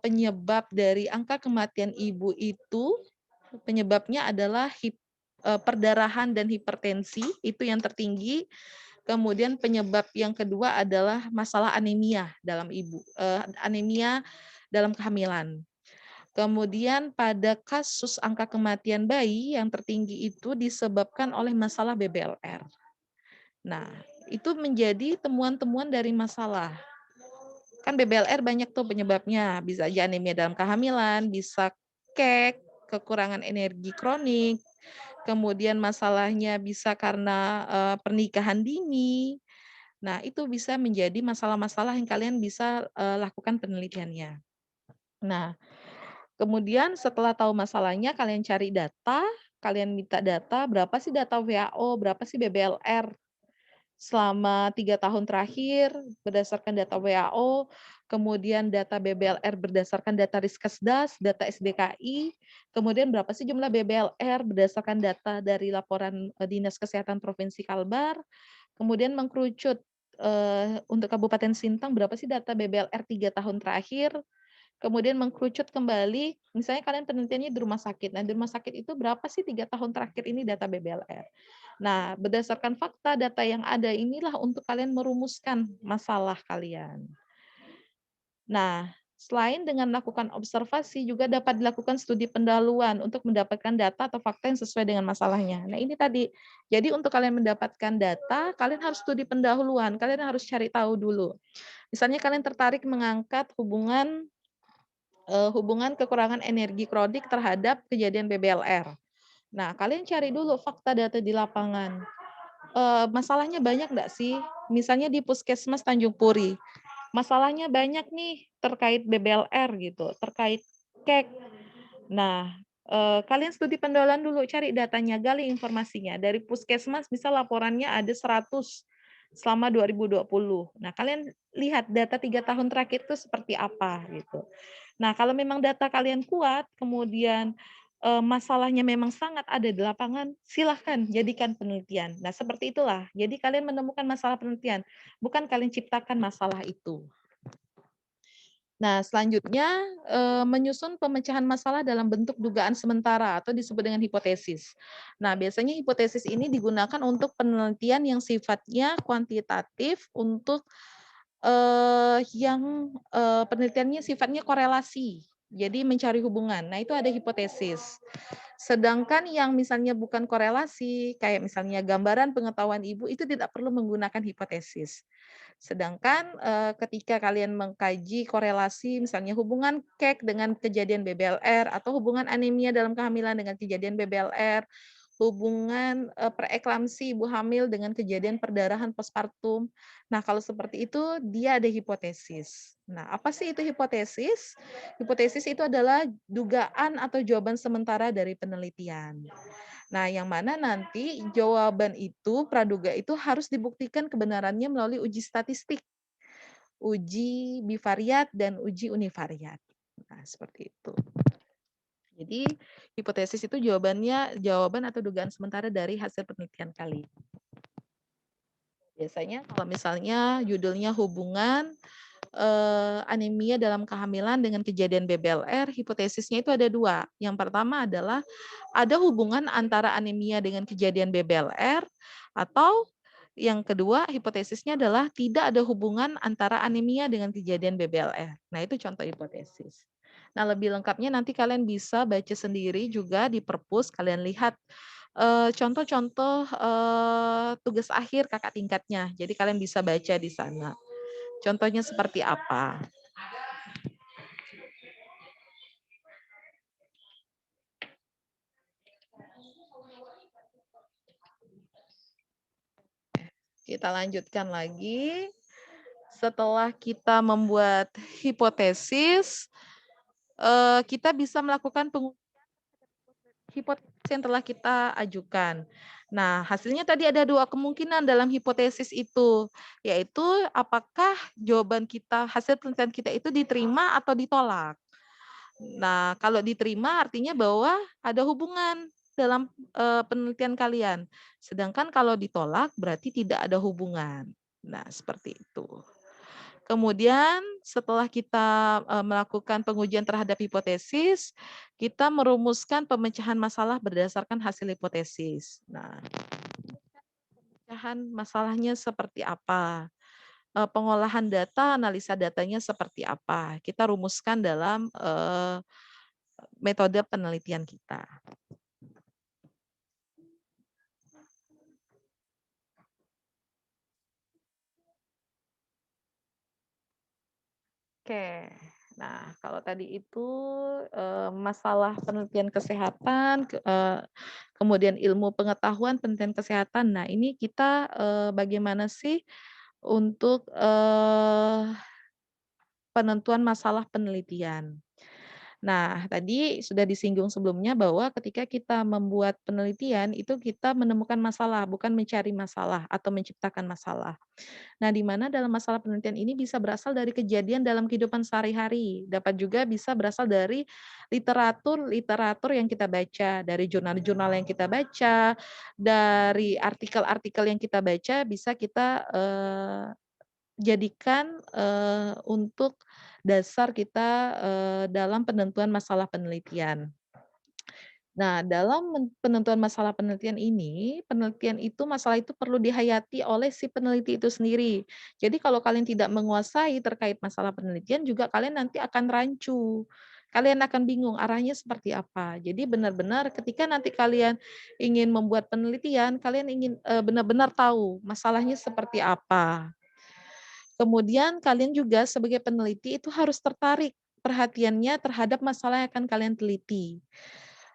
penyebab dari angka kematian ibu itu penyebabnya adalah perdarahan dan hipertensi, itu yang tertinggi. Kemudian penyebab yang kedua adalah masalah anemia dalam ibu, anemia dalam kehamilan. Kemudian pada kasus angka kematian bayi yang tertinggi itu disebabkan oleh masalah BBLR. Nah, itu menjadi temuan-temuan dari masalah. Kan BBLR banyak tuh penyebabnya, bisa aja anemia dalam kehamilan, bisa kekurangan energi kronik, kemudian masalahnya bisa karena pernikahan dini. Nah, itu bisa menjadi masalah-masalah yang kalian bisa lakukan penelitiannya. Nah, kemudian setelah tahu masalahnya, kalian cari data, kalian minta data, berapa sih data WHO, berapa sih BBLR selama 3 tahun terakhir berdasarkan data WHO, kemudian data BBLR berdasarkan data Riskesdas, data SDKI, kemudian berapa sih jumlah BBLR berdasarkan data dari laporan Dinas Kesehatan Provinsi Kalbar, kemudian mengkerucut untuk Kabupaten Sintang berapa sih data BBLR 3 tahun terakhir, kemudian mengkerucut kembali, misalnya kalian penelitiannya di rumah sakit. Nah, di rumah sakit itu berapa sih 3 tahun terakhir ini data BBLR? Nah, berdasarkan fakta data yang ada inilah untuk kalian merumuskan masalah kalian. Nah, selain dengan melakukan observasi juga dapat dilakukan studi pendahuluan untuk mendapatkan data atau fakta yang sesuai dengan masalahnya. Nah, ini tadi. Jadi untuk kalian mendapatkan data, kalian harus studi pendahuluan, kalian harus cari tahu dulu. Misalnya kalian tertarik mengangkat hubungan kekurangan energi kronik terhadap kejadian BBLR. Nah, kalian cari dulu fakta data di lapangan. Masalahnya banyak nggak sih? Misalnya di Puskesmas Tanjung Puri, masalahnya banyak nih terkait BBLR gitu, terkait KEK. Nah, kalian studi pendahuluan dulu, cari datanya, gali informasinya. Dari Puskesmas bisa laporannya ada 100 selama 2020. Nah, kalian lihat data 3 tahun terakhir itu seperti apa gitu. Nah, kalau memang data kalian kuat, kemudian masalahnya memang sangat ada di lapangan, silahkan jadikan penelitian. Nah, seperti itulah. Jadi kalian menemukan masalah penelitian, bukan kalian ciptakan masalah itu. Nah, selanjutnya menyusun pemecahan masalah dalam bentuk dugaan sementara atau disebut dengan hipotesis. Nah, biasanya hipotesis ini digunakan untuk penelitian yang sifatnya kuantitatif untuk penelitiannya sifatnya korelasi. Jadi mencari hubungan. Nah, itu ada hipotesis. Sedangkan yang misalnya bukan korelasi, kayak misalnya gambaran pengetahuan ibu itu tidak perlu menggunakan hipotesis. Sedangkan ketika kalian mengkaji korelasi misalnya hubungan KEK dengan kejadian BBLR atau hubungan anemia dalam kehamilan dengan kejadian BBLR, hubungan preeklamsi ibu hamil dengan kejadian perdarahan postpartum. Nah, kalau seperti itu dia ada hipotesis. Nah, apa sih itu hipotesis? Hipotesis itu adalah dugaan atau jawaban sementara dari penelitian. Nah, yang mana nanti jawaban itu, praduga itu harus dibuktikan kebenarannya melalui uji statistik, uji bivariat, dan uji univariat. Nah, seperti itu. Jadi, hipotesis itu jawaban atau dugaan sementara dari hasil penelitian kali. Biasanya kalau misalnya judulnya hubungan anemia dalam kehamilan dengan kejadian BBLR, hipotesisnya itu ada dua. Yang pertama adalah ada hubungan antara anemia dengan kejadian BBLR, atau yang kedua hipotesisnya adalah tidak ada hubungan antara anemia dengan kejadian BBLR. Nah, itu contoh hipotesis. Nah, lebih lengkapnya nanti kalian bisa baca sendiri juga di perpus, kalian lihat contoh-contoh tugas akhir kakak tingkatnya. Jadi kalian bisa baca di sana. Contohnya seperti apa? Kita lanjutkan lagi. Setelah kita membuat hipotesis, kita bisa melakukan hipotesis yang telah kita ajukan. Nah, hasilnya tadi ada dua kemungkinan dalam hipotesis itu, yaitu apakah jawaban kita, hasil penelitian kita itu diterima atau ditolak. Nah, kalau diterima artinya bahwa ada hubungan dalam penelitian kalian. Sedangkan kalau ditolak berarti tidak ada hubungan. Nah, seperti itu. Kemudian setelah kita melakukan pengujian terhadap hipotesis, kita merumuskan pemecahan masalah berdasarkan hasil hipotesis. Nah, pemecahan masalahnya seperti apa? Pengolahan data, analisa datanya seperti apa? Kita rumuskan dalam metode penelitian kita. Oke, nah kalau tadi itu masalah penelitian kesehatan, kemudian ilmu pengetahuan penelitian kesehatan. Nah ini kita bagaimana sih untuk penentuan masalah penelitian. Nah, tadi sudah disinggung sebelumnya bahwa ketika kita membuat penelitian itu kita menemukan masalah, bukan mencari masalah atau menciptakan masalah. Nah, di mana dalam masalah penelitian ini bisa berasal dari kejadian dalam kehidupan sehari-hari, dapat juga bisa berasal dari literatur yang kita baca, dari jurnal-jurnal yang kita baca, dari artikel-artikel yang kita baca, bisa kita jadikan untuk dasar kita dalam penentuan masalah penelitian. Nah, dalam penentuan masalah penelitian ini, penelitian itu masalah itu perlu dihayati oleh si peneliti itu sendiri. Jadi kalau kalian tidak menguasai terkait masalah penelitian juga kalian nanti akan rancu. Kalian akan bingung arahnya seperti apa. Jadi benar-benar ketika nanti kalian ingin membuat penelitian, kalian ingin benar-benar tahu masalahnya seperti apa. Kemudian kalian juga sebagai peneliti itu harus tertarik perhatiannya terhadap masalah yang akan kalian teliti.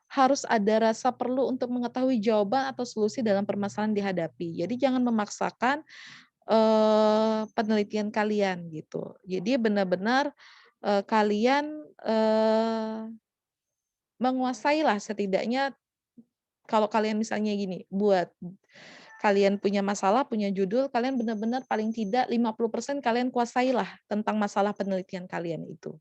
Harus ada rasa perlu untuk mengetahui jawaban atau solusi dalam permasalahan dihadapi. Jadi jangan memaksakan penelitian kalian gitu. Jadi benar-benar kalian menguasailah setidaknya kalau kalian misalnya gini, buat kalian punya masalah, punya judul, kalian benar-benar paling tidak 50% kalian kuasailah tentang masalah penelitian kalian itu.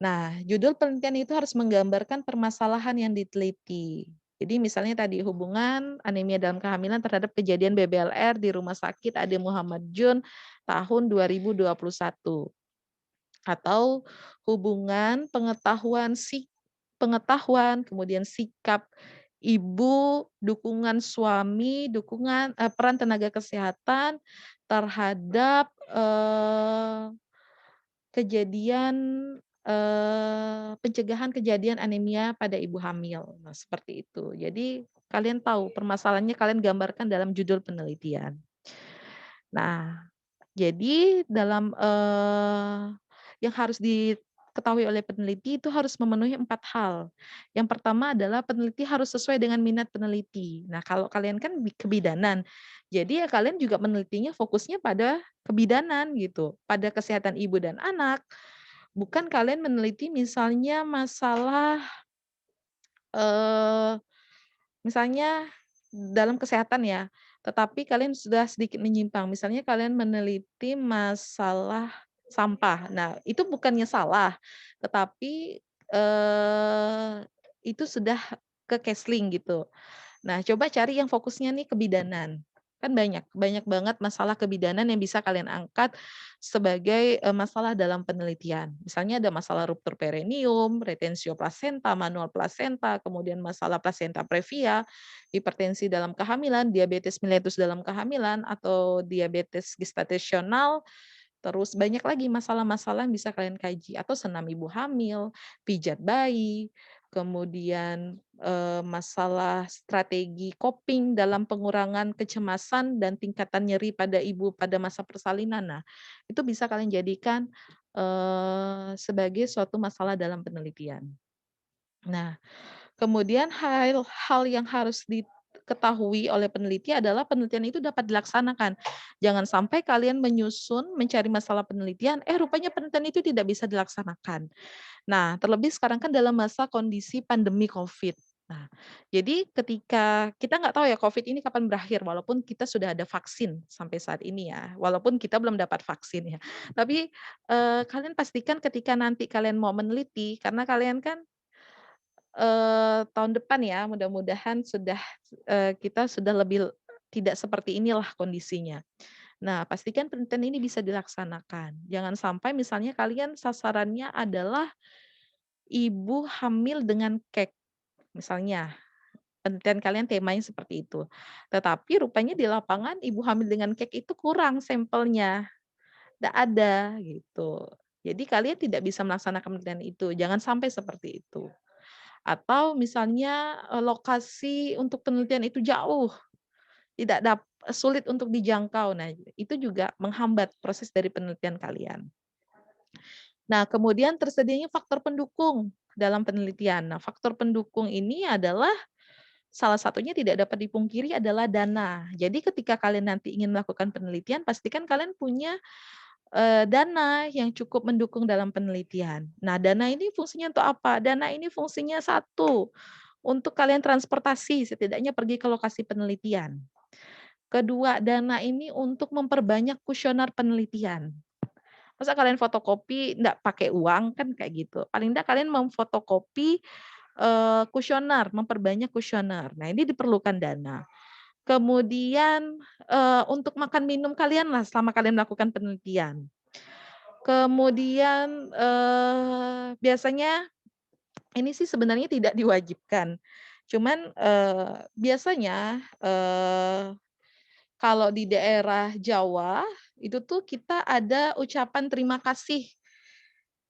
Nah, judul penelitian itu harus menggambarkan permasalahan yang diteliti. Jadi misalnya tadi hubungan anemia dalam kehamilan terhadap kejadian BBLR di Rumah Sakit Ade Muhammad Jun tahun 2021. Atau hubungan pengetahuan, kemudian sikap ibu, dukungan suami, peran tenaga kesehatan terhadap, kejadian, pencegahan kejadian anemia pada ibu hamil. Nah, seperti itu. Jadi kalian tahu permasalahannya kalian gambarkan dalam judul penelitian. Nah, jadi dalam, yang harus diketahui oleh peneliti itu harus memenuhi 4 hal. Yang pertama adalah peneliti harus sesuai dengan minat peneliti. Nah, kalau kalian kan kebidanan, jadi ya kalian juga menelitinya fokusnya pada kebidanan gitu, pada kesehatan ibu dan anak, bukan kalian meneliti misalnya masalah, eee misalnya dalam kesehatan ya, tetapi kalian sudah sedikit menyimpang. Misalnya kalian meneliti masalah sampah. Nah, itu bukannya salah, tetapi, itu sudah ke Kesling gitu. Nah, coba cari yang fokusnya nih kebidanan. Kan banyak banyak banget masalah kebidanan yang bisa kalian angkat sebagai, masalah dalam penelitian. Misalnya ada masalah ruptur perineum, retensio plasenta, manual plasenta, kemudian masalah plasenta previa, hipertensi dalam kehamilan, diabetes mellitus dalam kehamilan, atau diabetes gestasional. Terus banyak lagi masalah-masalah yang bisa kalian kaji, atau senam ibu hamil, pijat bayi, kemudian, masalah strategi coping dalam pengurangan kecemasan dan tingkatan nyeri pada ibu pada masa persalinan. Nah, itu bisa kalian jadikan, sebagai suatu masalah dalam penelitian. Nah, kemudian hal yang harus diketahui oleh peneliti adalah penelitian itu dapat dilaksanakan. Jangan sampai kalian mencari masalah penelitian, rupanya penelitian itu tidak bisa dilaksanakan. Nah, terlebih sekarang kan dalam masa kondisi pandemi Covid. Nah, jadi ketika kita nggak tahu ya Covid ini kapan berakhir, walaupun kita sudah ada vaksin sampai saat ini ya, walaupun kita belum dapat vaksin ya. Tapi, kalian pastikan ketika nanti kalian mau meneliti, karena kalian kan tahun depan ya, mudah-mudahan kita sudah lebih tidak seperti inilah kondisinya. Nah, pastikan penelitian ini bisa dilaksanakan. Jangan sampai misalnya kalian sasarannya adalah ibu hamil dengan kek, misalnya. Penelitian kalian temanya seperti itu. Tetapi rupanya di lapangan ibu hamil dengan kek itu kurang sampelnya, nggak ada gitu. Jadi kalian tidak bisa melaksanakan penelitian itu, jangan sampai seperti itu. Atau misalnya, lokasi untuk penelitian itu jauh, tidak sulit untuk dijangkau. Nah, itu juga menghambat proses dari penelitian kalian. Nah, kemudian tersedianya faktor pendukung dalam penelitian. Nah, faktor pendukung ini adalah salah satunya tidak dapat dipungkiri adalah dana. Jadi ketika kalian nanti ingin melakukan penelitian, pastikan kalian punya dana yang cukup mendukung dalam penelitian. Nah, dana ini fungsinya untuk apa? Dana ini fungsinya satu, untuk kalian transportasi, setidaknya pergi ke lokasi penelitian. Kedua, dana ini untuk memperbanyak kuesioner penelitian. Masa kalian fotokopi nggak pakai uang, kan kayak gitu. Paling nggak kalian memfotokopi, kuesioner, memperbanyak kuesioner. Nah, ini diperlukan dana. Kemudian, untuk makan minum kalian lah selama kalian melakukan penelitian. Kemudian, biasanya Ini sih sebenarnya tidak diwajibkan. Cuman, biasanya, kalau di daerah Jawa, itu tuh kita ada ucapan terima kasih,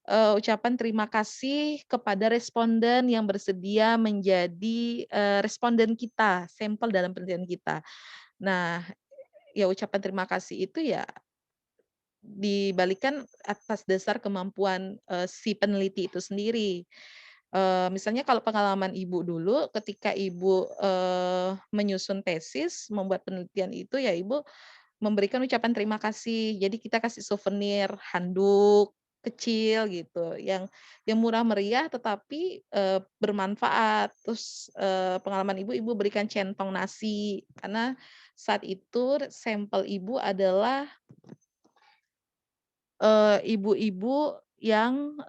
ucapan terima kasih kepada responden yang bersedia menjadi, responden kita, sampel dalam penelitian kita. Nah, ya ucapan terima kasih itu ya dibalikan atas dasar kemampuan, si peneliti itu sendiri. Misalnya kalau pengalaman Ibu dulu ketika Ibu, menyusun tesis, membuat penelitian itu ya Ibu memberikan ucapan terima kasih. Jadi kita kasih souvenir, handuk kecil gitu, yang murah meriah tetapi, bermanfaat. Terus, pengalaman Ibu, Ibu berikan centong nasi, karena saat itu sampel Ibu adalah ibu-ibu yang,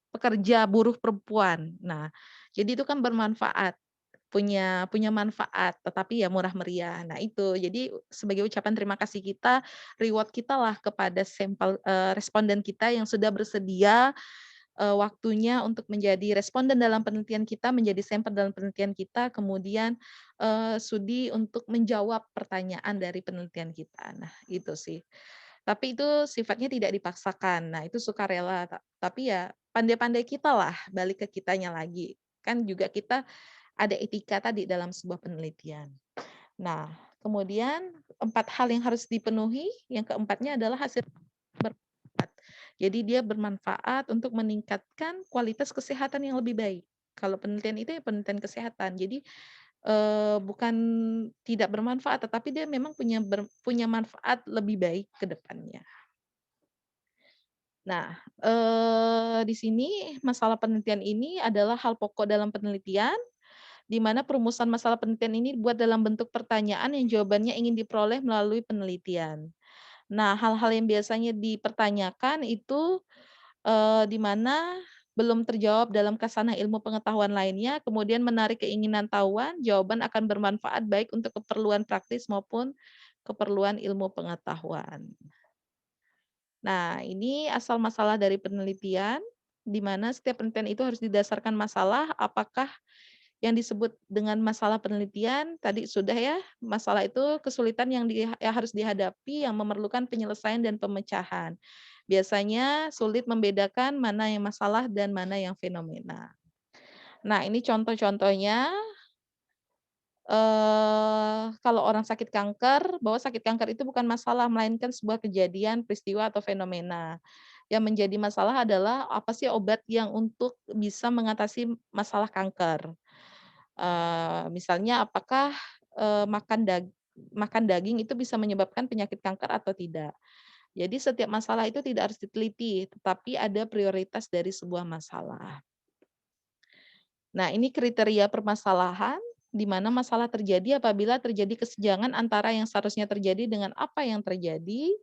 pekerja buruh perempuan. Nah, jadi itu kan bermanfaat, punya punya manfaat, tetapi ya murah meriah. Nah itu, jadi sebagai ucapan terima kasih kita, reward kita lah kepada sampel responden kita yang sudah bersedia, waktunya untuk menjadi responden dalam penelitian kita, menjadi sampel dalam penelitian kita, kemudian, sudi untuk menjawab pertanyaan dari penelitian kita. Nah, itu sih. Tapi itu sifatnya tidak dipaksakan. Nah, itu sukarela, tapi ya pandai-pandai kita lah, balik ke kitanya lagi. Kan juga kita ada etika tadi dalam sebuah penelitian. Nah, kemudian 4 hal yang harus dipenuhi, yang keempatnya adalah hasil bermanfaat. Jadi dia bermanfaat untuk meningkatkan kualitas kesehatan yang lebih baik. Kalau penelitian itu ya penelitian kesehatan. Jadi, bukan tidak bermanfaat, tetapi dia memang punya manfaat lebih baik ke depannya. Nah, di sini masalah penelitian ini adalah hal pokok dalam penelitian, di mana perumusan masalah penelitian ini dibuat dalam bentuk pertanyaan yang jawabannya ingin diperoleh melalui penelitian. Nah, hal-hal yang biasanya dipertanyakan itu, di mana belum terjawab dalam khasanah ilmu pengetahuan lainnya, kemudian menarik keinginan tahuan, jawaban akan bermanfaat baik untuk keperluan praktis maupun keperluan ilmu pengetahuan. Nah, ini asal masalah dari penelitian, di mana setiap penelitian itu harus didasarkan masalah, apakah yang disebut dengan masalah penelitian tadi sudah ya, masalah itu kesulitan yang harus dihadapi yang memerlukan penyelesaian dan pemecahan. Biasanya sulit membedakan mana yang masalah dan mana yang fenomena. Nah, ini contoh-contohnya, kalau orang sakit kanker, bahwa sakit kanker itu bukan masalah, melainkan sebuah kejadian, peristiwa, atau fenomena. Yang menjadi masalah adalah apa sih obat yang untuk bisa mengatasi masalah kanker. Misalnya apakah, makan daging itu bisa menyebabkan penyakit kanker atau tidak. Jadi setiap masalah itu tidak harus diteliti, tetapi ada prioritas dari sebuah masalah. Nah, ini kriteria permasalahan, di mana masalah terjadi apabila terjadi kesenjangan antara yang seharusnya terjadi dengan apa yang terjadi.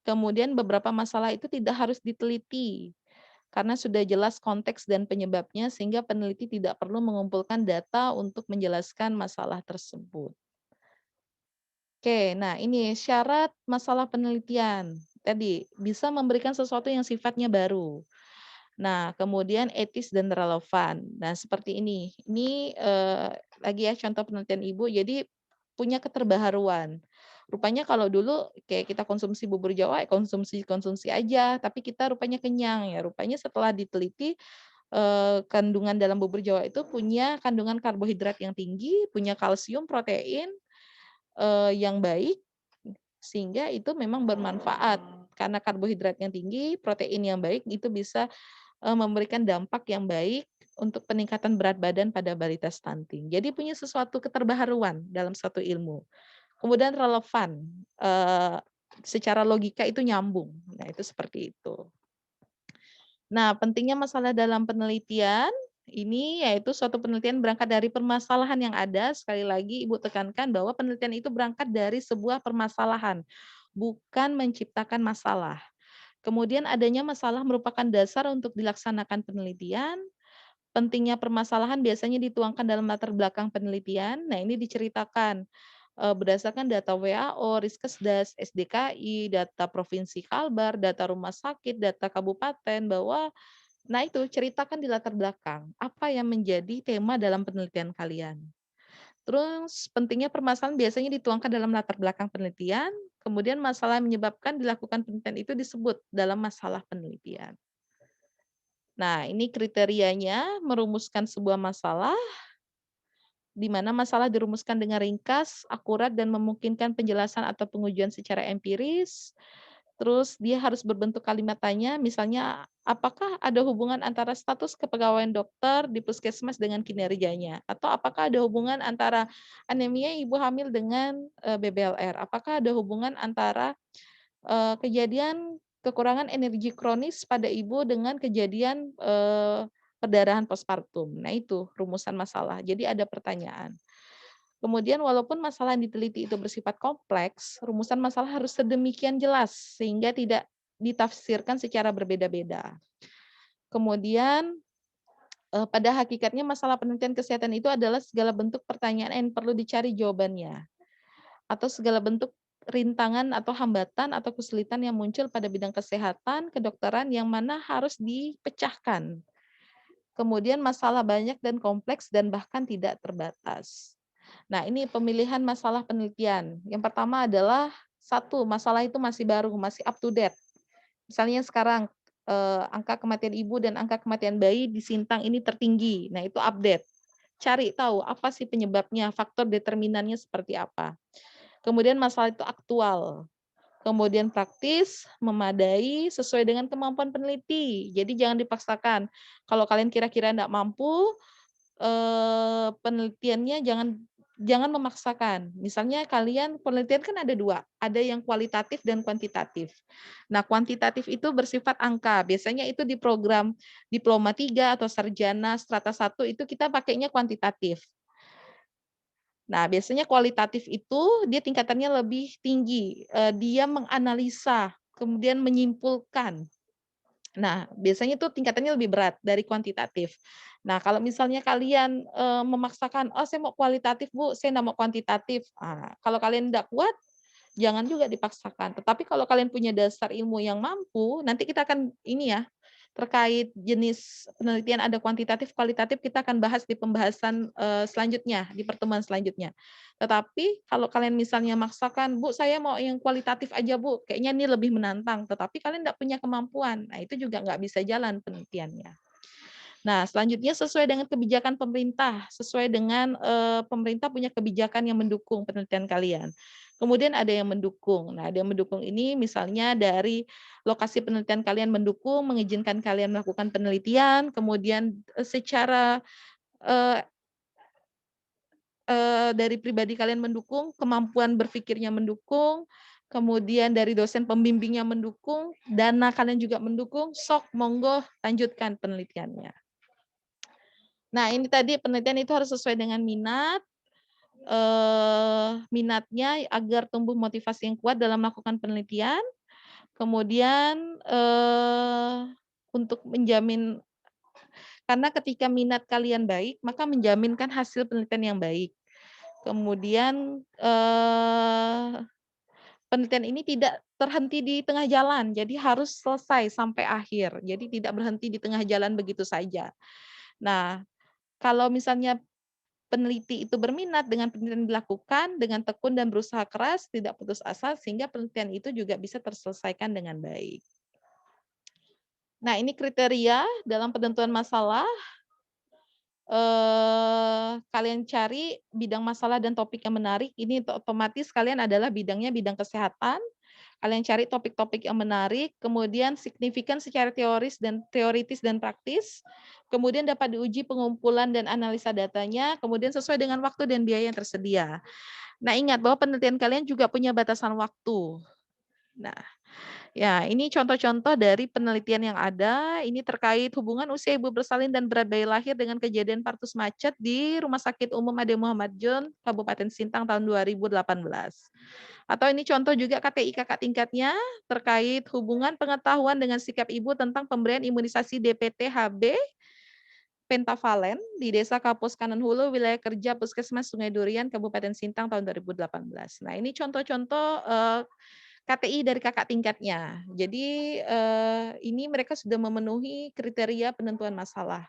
Kemudian beberapa masalah itu tidak harus diteliti, karena sudah jelas konteks dan penyebabnya sehingga peneliti tidak perlu mengumpulkan data untuk menjelaskan masalah tersebut. Oke, nah ini syarat masalah penelitian. Tadi, bisa memberikan sesuatu yang sifatnya baru. Nah, kemudian etis dan relevan. Nah, seperti ini. Ini, lagi ya contoh penelitian Ibu, jadi punya keterbaharuan. Rupanya kalau dulu kayak kita konsumsi bubur Jawa, ya konsumsi-konsumsi aja, tapi kita rupanya kenyang ya. Rupanya setelah diteliti, kandungan dalam bubur Jawa itu punya kandungan karbohidrat yang tinggi, punya kalsium, protein, yang baik, sehingga itu memang bermanfaat. Karena karbohidrat yang tinggi, protein yang baik, itu bisa memberikan dampak yang baik untuk peningkatan berat badan pada balita stunting. Jadi punya sesuatu keterbaharuan dalam satu ilmu. Kemudian relevan, secara logika itu nyambung. Nah, itu seperti itu. Nah, pentingnya masalah dalam penelitian ini yaitu suatu penelitian berangkat dari permasalahan yang ada. Sekali lagi Ibu tekankan bahwa penelitian itu berangkat dari sebuah permasalahan, bukan menciptakan masalah. Kemudian adanya masalah merupakan dasar untuk dilaksanakan penelitian. Pentingnya permasalahan biasanya dituangkan dalam latar belakang penelitian. Nah, ini diceritakan berdasarkan data WHO, Riskesdas, SDKI, data Provinsi Kalbar, data rumah sakit, data kabupaten bahwa Nah itu, ceritakan di latar belakang, apa yang menjadi tema dalam penelitian kalian. Terus pentingnya permasalahan biasanya dituangkan dalam latar belakang penelitian, kemudian masalah yang menyebabkan dilakukan penelitian itu disebut dalam masalah penelitian. Nah, ini kriterianya merumuskan sebuah masalah, di mana masalah dirumuskan dengan ringkas, akurat, dan memungkinkan penjelasan atau pengujian secara empiris. Terus dia harus berbentuk kalimat tanya, misalnya apakah ada hubungan antara status kepegawaian dokter di puskesmas dengan kinerjanya? Atau apakah ada hubungan antara anemia ibu hamil dengan BBLR? Apakah ada hubungan antara kejadian kekurangan energi kronis pada ibu dengan kejadian perdarahan postpartum? Nah itu rumusan masalah, jadi ada pertanyaan. Kemudian walaupun masalah yang diteliti itu bersifat kompleks, rumusan masalah harus sedemikian jelas sehingga tidak ditafsirkan secara berbeda-beda. Kemudian pada hakikatnya masalah penelitian kesehatan itu adalah segala bentuk pertanyaan yang perlu dicari jawabannya atau segala bentuk rintangan atau hambatan atau kesulitan yang muncul pada bidang kesehatan, kedokteran yang mana harus dipecahkan. Kemudian masalah banyak dan kompleks dan bahkan tidak terbatas. Nah, ini pemilihan masalah penelitian. Yang pertama adalah satu, masalah itu masih baru, masih up to date. Misalnya sekarang angka kematian ibu dan angka kematian bayi di Sintang ini tertinggi. Nah, itu update. Cari tahu apa sih penyebabnya, faktor determinannya seperti apa. Kemudian masalah itu aktual. Kemudian praktis, memadai, sesuai dengan kemampuan peneliti. Jadi jangan dipaksakan. Kalau kalian kira-kira tidak mampu, penelitiannya jangan memaksakan. Misalnya kalian penelitian kan ada 2, ada yang kualitatif dan kuantitatif. Nah, kuantitatif itu bersifat angka. Biasanya itu di program diploma 3 atau sarjana strata 1 itu kita pakainya kuantitatif. Nah, biasanya kualitatif itu dia tingkatannya lebih tinggi, dia menganalisa, kemudian menyimpulkan. Nah, biasanya itu tingkatannya lebih berat dari kuantitatif. Nah, kalau misalnya kalian, memaksakan, "Oh, saya mau kualitatif, Bu, saya enggak mau kuantitatif." Kalau kalian enggak kuat, jangan juga dipaksakan. Tetapi kalau kalian punya dasar ilmu yang mampu, nanti kita akan ini ya, terkait jenis penelitian ada kuantitatif, kualitatif kita akan bahas di pembahasan, selanjutnya, di pertemuan selanjutnya. Tetapi kalau kalian misalnya maksakan, "Bu, saya mau yang kualitatif aja, Bu, kayaknya ini lebih menantang," tetapi kalian enggak punya kemampuan, nah itu juga nggak bisa jalan penelitiannya. Nah, selanjutnya sesuai dengan kebijakan pemerintah, sesuai dengan, pemerintah punya kebijakan yang mendukung penelitian kalian. Kemudian ada yang mendukung. Nah, ada yang mendukung ini misalnya dari lokasi penelitian kalian mendukung, mengizinkan kalian melakukan penelitian, kemudian, secara, eee dari pribadi kalian mendukung, kemampuan berpikirnya mendukung, kemudian dari dosen pembimbingnya mendukung, dana kalian juga mendukung, sok monggo lanjutkan penelitiannya. Nah, ini tadi penelitian itu harus sesuai dengan minat, minatnya agar tumbuh motivasi yang kuat dalam melakukan penelitian. Kemudian, untuk menjamin karena ketika minat kalian baik, maka menjaminkan hasil penelitian yang baik. Kemudian, penelitian ini tidak terhenti di tengah jalan, jadi harus selesai sampai akhir. Jadi tidak berhenti di tengah jalan begitu saja. Nah, kalau misalnya peneliti itu berminat dengan penelitian yang dilakukan, dengan tekun dan berusaha keras, tidak putus asa, sehingga penelitian itu juga bisa terselesaikan dengan baik. Nah, ini kriteria dalam penentuan masalah. Kalian cari bidang masalah dan topik yang menarik, ini otomatis kalian adalah bidangnya bidang kesehatan. Kalian cari topik-topik yang menarik, kemudian signifikan secara teoritis dan praktis, kemudian dapat diuji pengumpulan dan analisa datanya, kemudian sesuai dengan waktu dan biaya yang tersedia. Nah, ingat bahwa penelitian kalian juga punya batasan waktu. Nah, ya, ini contoh-contoh dari penelitian yang ada, ini terkait hubungan usia ibu bersalin dan berat bayi lahir dengan kejadian partus macet di Rumah Sakit Umum Ade Muhammad John, Kabupaten Sintang tahun 2018. Atau ini contoh juga KTI kakak tingkatnya terkait hubungan pengetahuan dengan sikap ibu tentang pemberian imunisasi DPT-HB pentavalen di Desa Kapus Kanan Hulu, wilayah kerja Puskesmas Sungai Durian, Kabupaten Sintang tahun 2018. Nah, ini contoh-contoh KTI dari kakak tingkatnya. Jadi, ini mereka sudah memenuhi kriteria penentuan masalah.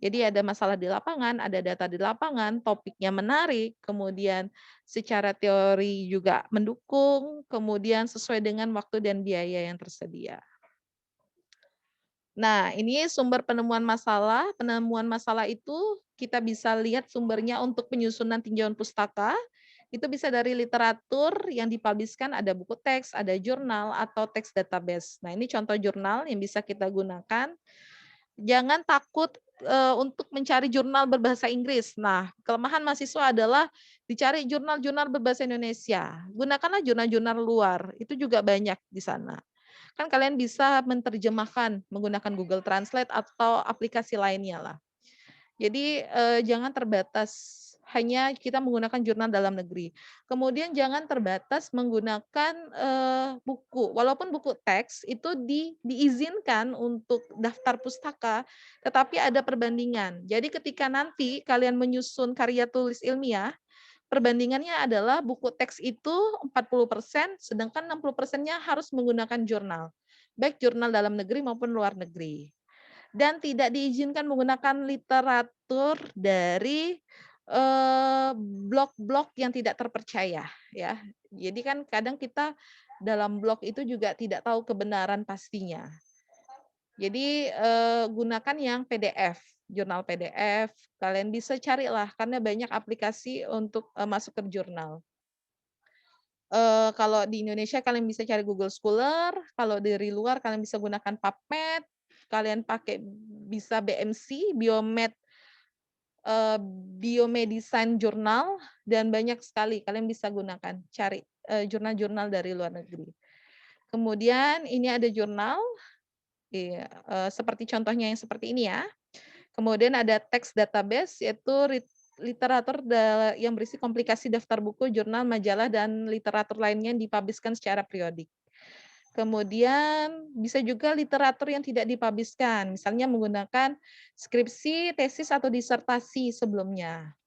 Jadi ada masalah di lapangan, ada data di lapangan, topiknya menarik, kemudian secara teori juga mendukung, kemudian sesuai dengan waktu dan biaya yang tersedia. Nah, ini sumber penemuan masalah. Penemuan masalah itu kita bisa lihat sumbernya untuk penyusunan tinjauan pustaka. Itu bisa dari literatur yang dipublishkan, ada buku teks, ada jurnal, atau teks database. Nah, ini contoh jurnal yang bisa kita gunakan. Jangan takut untuk mencari jurnal berbahasa Inggris. Nah, kelemahan mahasiswa adalah dicari jurnal-jurnal berbahasa Indonesia. Gunakanlah jurnal-jurnal luar, itu juga banyak di sana. Kan kalian bisa menerjemahkan menggunakan Google Translate atau aplikasi lainnya lah. Jadi, jangan terbatas hanya kita menggunakan jurnal dalam negeri. Kemudian jangan terbatas menggunakan, buku. Walaupun buku teks itu diizinkan untuk daftar pustaka, tetapi ada perbandingan. Jadi ketika nanti kalian menyusun karya tulis ilmiah, perbandingannya adalah buku teks itu 40%, sedangkan 60%-nya harus menggunakan jurnal, baik jurnal dalam negeri maupun luar negeri. Dan tidak diizinkan menggunakan literatur dari, blog-blog yang tidak terpercaya ya. Jadi kan kadang kita dalam blog itu juga tidak tahu kebenaran pastinya. Jadi, gunakan yang PDF, jurnal PDF, kalian bisa carilah karena banyak aplikasi untuk, masuk ke jurnal. Kalau di Indonesia kalian bisa cari Google Scholar, kalau dari luar kalian bisa gunakan PubMed, kalian pakai bisa BMC, eee, Biomedicine Journal, dan banyak sekali kalian bisa gunakan, cari, jurnal-jurnal dari luar negeri. Kemudian ini ada jurnal, iya, seperti contohnya yang seperti ini ya. Kemudian ada teks database yaitu literatur yang berisi komplikasi daftar buku, jurnal, majalah, dan literatur lainnya yang dipublishkan secara periodik. Kemudian bisa juga literatur yang tidak dipublishkan, misalnya menggunakan skripsi, tesis, atau disertasi sebelumnya.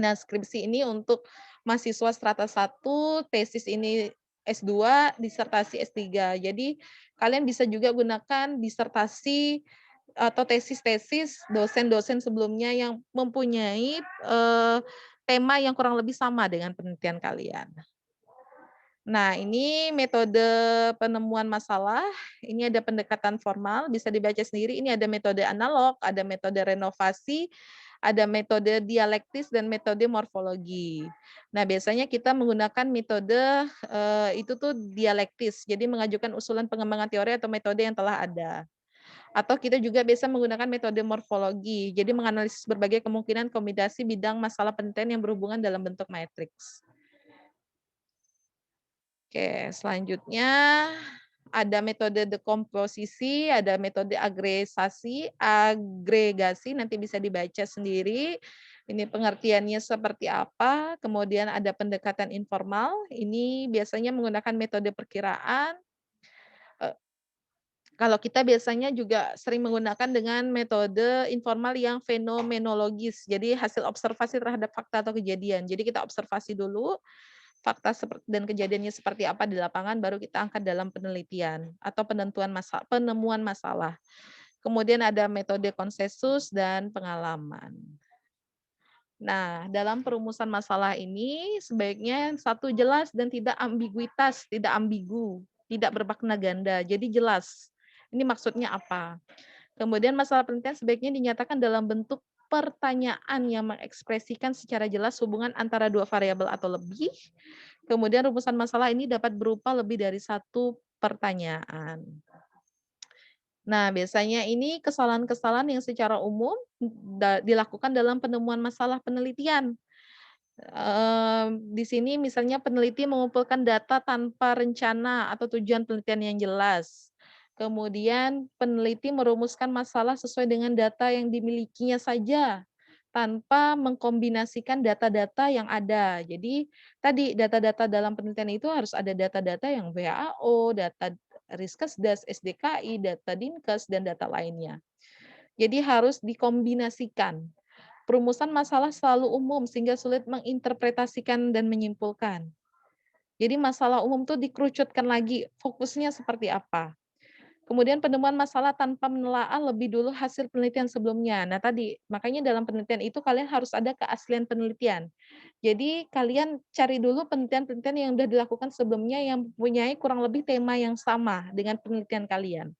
Nah, skripsi ini untuk mahasiswa strata 1, tesis ini S2, disertasi S3. Jadi kalian bisa juga gunakan disertasi atau tesis-tesis dosen-dosen sebelumnya yang mempunyai, tema yang kurang lebih sama dengan penelitian kalian. Nah, ini metode penemuan masalah, ini ada pendekatan formal, bisa dibaca sendiri, ini ada metode analog, ada metode renovasi, ada metode dialektis, dan metode morfologi. Nah, biasanya kita menggunakan metode, itu tuh dialektis, jadi mengajukan usulan pengembangan teori atau metode yang telah ada. Atau kita juga bisa menggunakan metode morfologi, jadi menganalisis berbagai kemungkinan kombinasi bidang masalah penelitian yang berhubungan dalam bentuk matriks. Oke, selanjutnya ada metode dekomposisi, ada metode agregasi, nanti bisa dibaca sendiri. Ini pengertiannya seperti apa, kemudian ada pendekatan informal, ini biasanya menggunakan metode perkiraan. Eh, Kalau kita biasanya juga sering menggunakan dengan metode informal yang fenomenologis, jadi hasil observasi terhadap fakta atau kejadian. Jadi kita observasi dulu, fakta dan kejadiannya seperti apa di lapangan, baru kita angkat dalam penelitian atau penemuan masalah. Kemudian ada metode konsensus dan pengalaman. Nah, dalam perumusan masalah ini sebaiknya satu jelas dan tidak ambiguitas, tidak ambigu, tidak bermakna ganda. Jadi jelas. Ini maksudnya apa? Kemudian masalah penelitian sebaiknya dinyatakan dalam bentuk pertanyaan yang mengekspresikan secara jelas hubungan antara dua variabel atau lebih. Kemudian rumusan masalah ini dapat berupa lebih dari satu pertanyaan. Nah, biasanya ini kesalahan-kesalahan yang secara umum dilakukan dalam penemuan masalah penelitian. Di sini misalnya peneliti mengumpulkan data tanpa rencana atau tujuan penelitian yang jelas. Kemudian peneliti merumuskan masalah sesuai dengan data yang dimilikinya saja, tanpa mengkombinasikan data-data yang ada. Jadi tadi data-data dalam penelitian itu harus ada data-data yang WHO, data Riskesdas, SDKI, data Dinkes, dan data lainnya. Jadi harus dikombinasikan. Perumusan masalah selalu umum sehingga sulit menginterpretasikan dan menyimpulkan. Jadi masalah umum tuh dikerucutkan lagi, fokusnya seperti apa. Kemudian penemuan masalah tanpa menelaah lebih dulu hasil penelitian sebelumnya. Nah tadi, makanya dalam penelitian itu kalian harus ada keaslian penelitian. Jadi kalian cari dulu penelitian-penelitian yang sudah dilakukan sebelumnya yang mempunyai kurang lebih tema yang sama dengan penelitian kalian.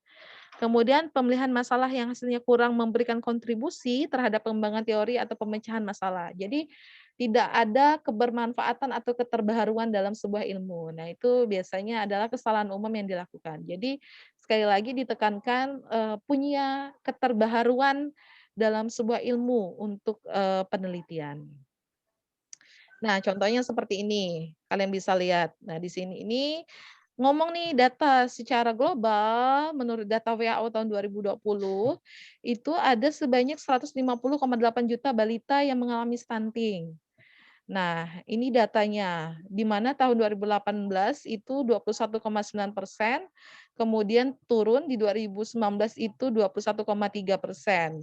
Kemudian pemilihan masalah yang hasilnya kurang memberikan kontribusi terhadap pengembangan teori atau pemecahan masalah. Jadi tidak ada kebermanfaatan atau keterbaharuan dalam sebuah ilmu. Nah, itu biasanya adalah kesalahan umum yang dilakukan. Jadi sekali lagi ditekankan punya keterbaharuan dalam sebuah ilmu untuk penelitian. Nah, contohnya seperti ini, kalian bisa lihat. Nah, di sini ini ngomong nih data secara global, menurut data WHO tahun 2020, itu ada sebanyak 150,8 juta balita yang mengalami stunting. Nah, ini datanya, di mana tahun 2018 itu 21,9%, kemudian turun di 2019 itu 21,3%.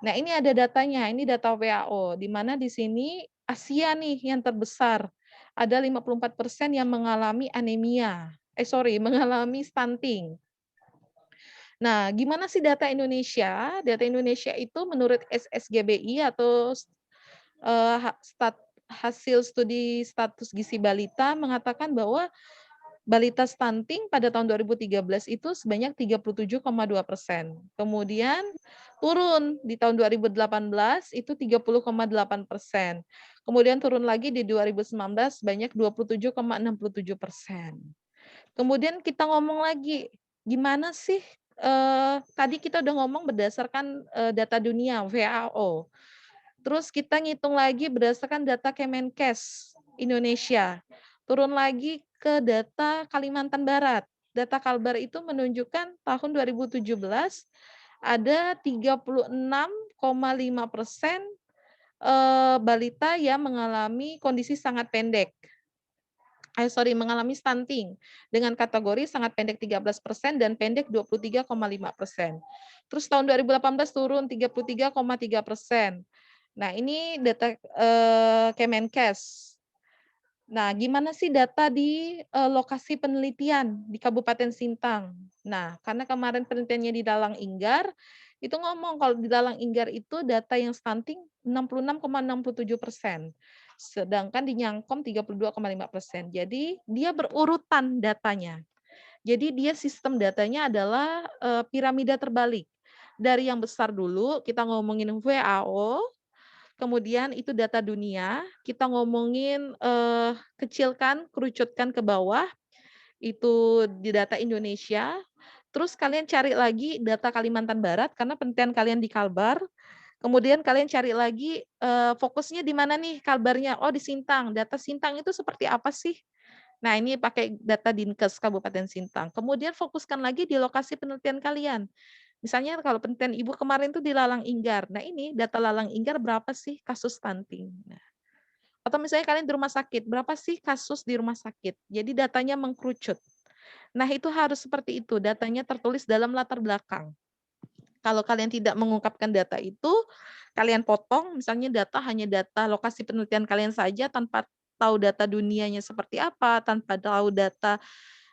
Nah, ini ada datanya, ini data WHO, di mana di sini Asia nih yang terbesar, ada 54% yang mengalami anemia, mengalami stunting. Nah, gimana sih data Indonesia? Data Indonesia itu menurut SSGBI atau eee, ha stat hasil studi status gizi balita mengatakan bahwa balita stunting pada tahun 2013 itu sebanyak 37,2%. Kemudian turun di tahun 2018 itu 30,8%. Kemudian turun lagi di 2019 sebanyak 27,67%. Kemudian kita ngomong lagi, gimana sih, tadi kita udah ngomong berdasarkan, data dunia WHO. Terus kita ngitung lagi berdasarkan data Kemenkes Indonesia, turun lagi ke data Kalimantan Barat. Data Kalbar itu menunjukkan tahun 2017 ada 36,5% balita yang mengalami kondisi sangat pendek. Mengalami stunting dengan kategori sangat pendek 13% dan pendek 23,5%. Terus tahun 2018 turun 33,3%. Nah, ini data, Kemenkes. Nah, gimana sih data di, lokasi penelitian di Kabupaten Sintang? Nah, karena kemarin penelitiannya di Dalang Inggar, itu ngomong kalau di Dalang Inggar itu data yang stunting 66,67%, sedangkan di Nyangkom 32,5%. Jadi dia berurutan datanya. Jadi dia sistem datanya adalah, piramida terbalik. Dari yang besar dulu, kita ngomongin WHO, kemudian itu data dunia, kita ngomongin, kecilkan, kerucutkan ke bawah, itu di data Indonesia, terus kalian cari lagi data Kalimantan Barat karena penelitian kalian di Kalbar, kemudian kalian cari lagi, fokusnya di mana nih Kalbarnya, oh di Sintang, data Sintang itu seperti apa sih? Nah, ini pakai data Dinkes Kabupaten Sintang. Kemudian fokuskan lagi di lokasi penelitian kalian. Misalnya kalau penelitian Ibu kemarin tuh di Lalang Inggar. Nah, ini data Lalang Inggar berapa sih kasus stunting? Nah, atau misalnya kalian di rumah sakit, berapa sih kasus di rumah sakit? Jadi datanya mengkerucut. Nah, itu harus seperti itu, datanya tertulis dalam latar belakang. Kalau kalian tidak mengungkapkan data itu, kalian potong, misalnya hanya data lokasi penelitian kalian saja tanpa tahu data dunianya seperti apa, tanpa tahu data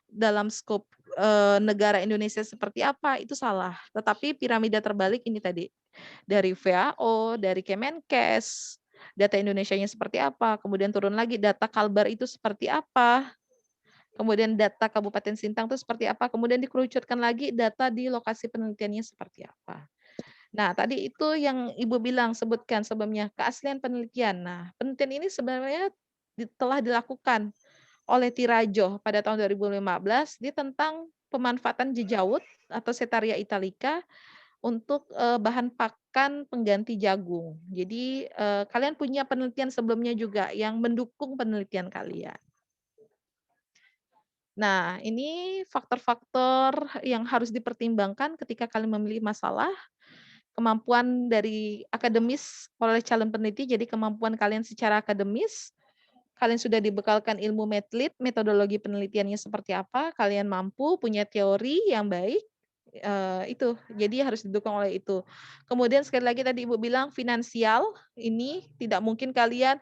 dalam skop, negara Indonesia seperti apa, itu salah. Tetapi piramida terbalik ini tadi, dari WHO, dari Kemenkes, data Indonesianya seperti apa, kemudian turun lagi data Kalbar itu seperti apa, kemudian data Kabupaten Sintang itu seperti apa, kemudian dikerucutkan lagi data di lokasi penelitiannya seperti apa. Nah, tadi itu yang Ibu bilang, sebutkan sebelumnya, keaslian penelitian. Nah, penelitian ini sebenarnya telah dilakukan oleh Tirajo pada tahun 2015, dia tentang pemanfaatan jejawut atau Setaria italica untuk, bahan pakan pengganti jagung. Jadi, kalian punya penelitian sebelumnya juga yang mendukung penelitian kalian. Nah, ini faktor-faktor yang harus dipertimbangkan ketika kalian memilih masalah. Kemampuan dari akademis oleh calon peneliti, jadi kemampuan kalian secara akademis, kalian sudah dibekalkan ilmu metodologi penelitiannya seperti apa, kalian mampu punya teori yang baik, itu, jadi harus didukung oleh itu. Kemudian sekali lagi tadi Ibu bilang finansial, ini tidak mungkin kalian,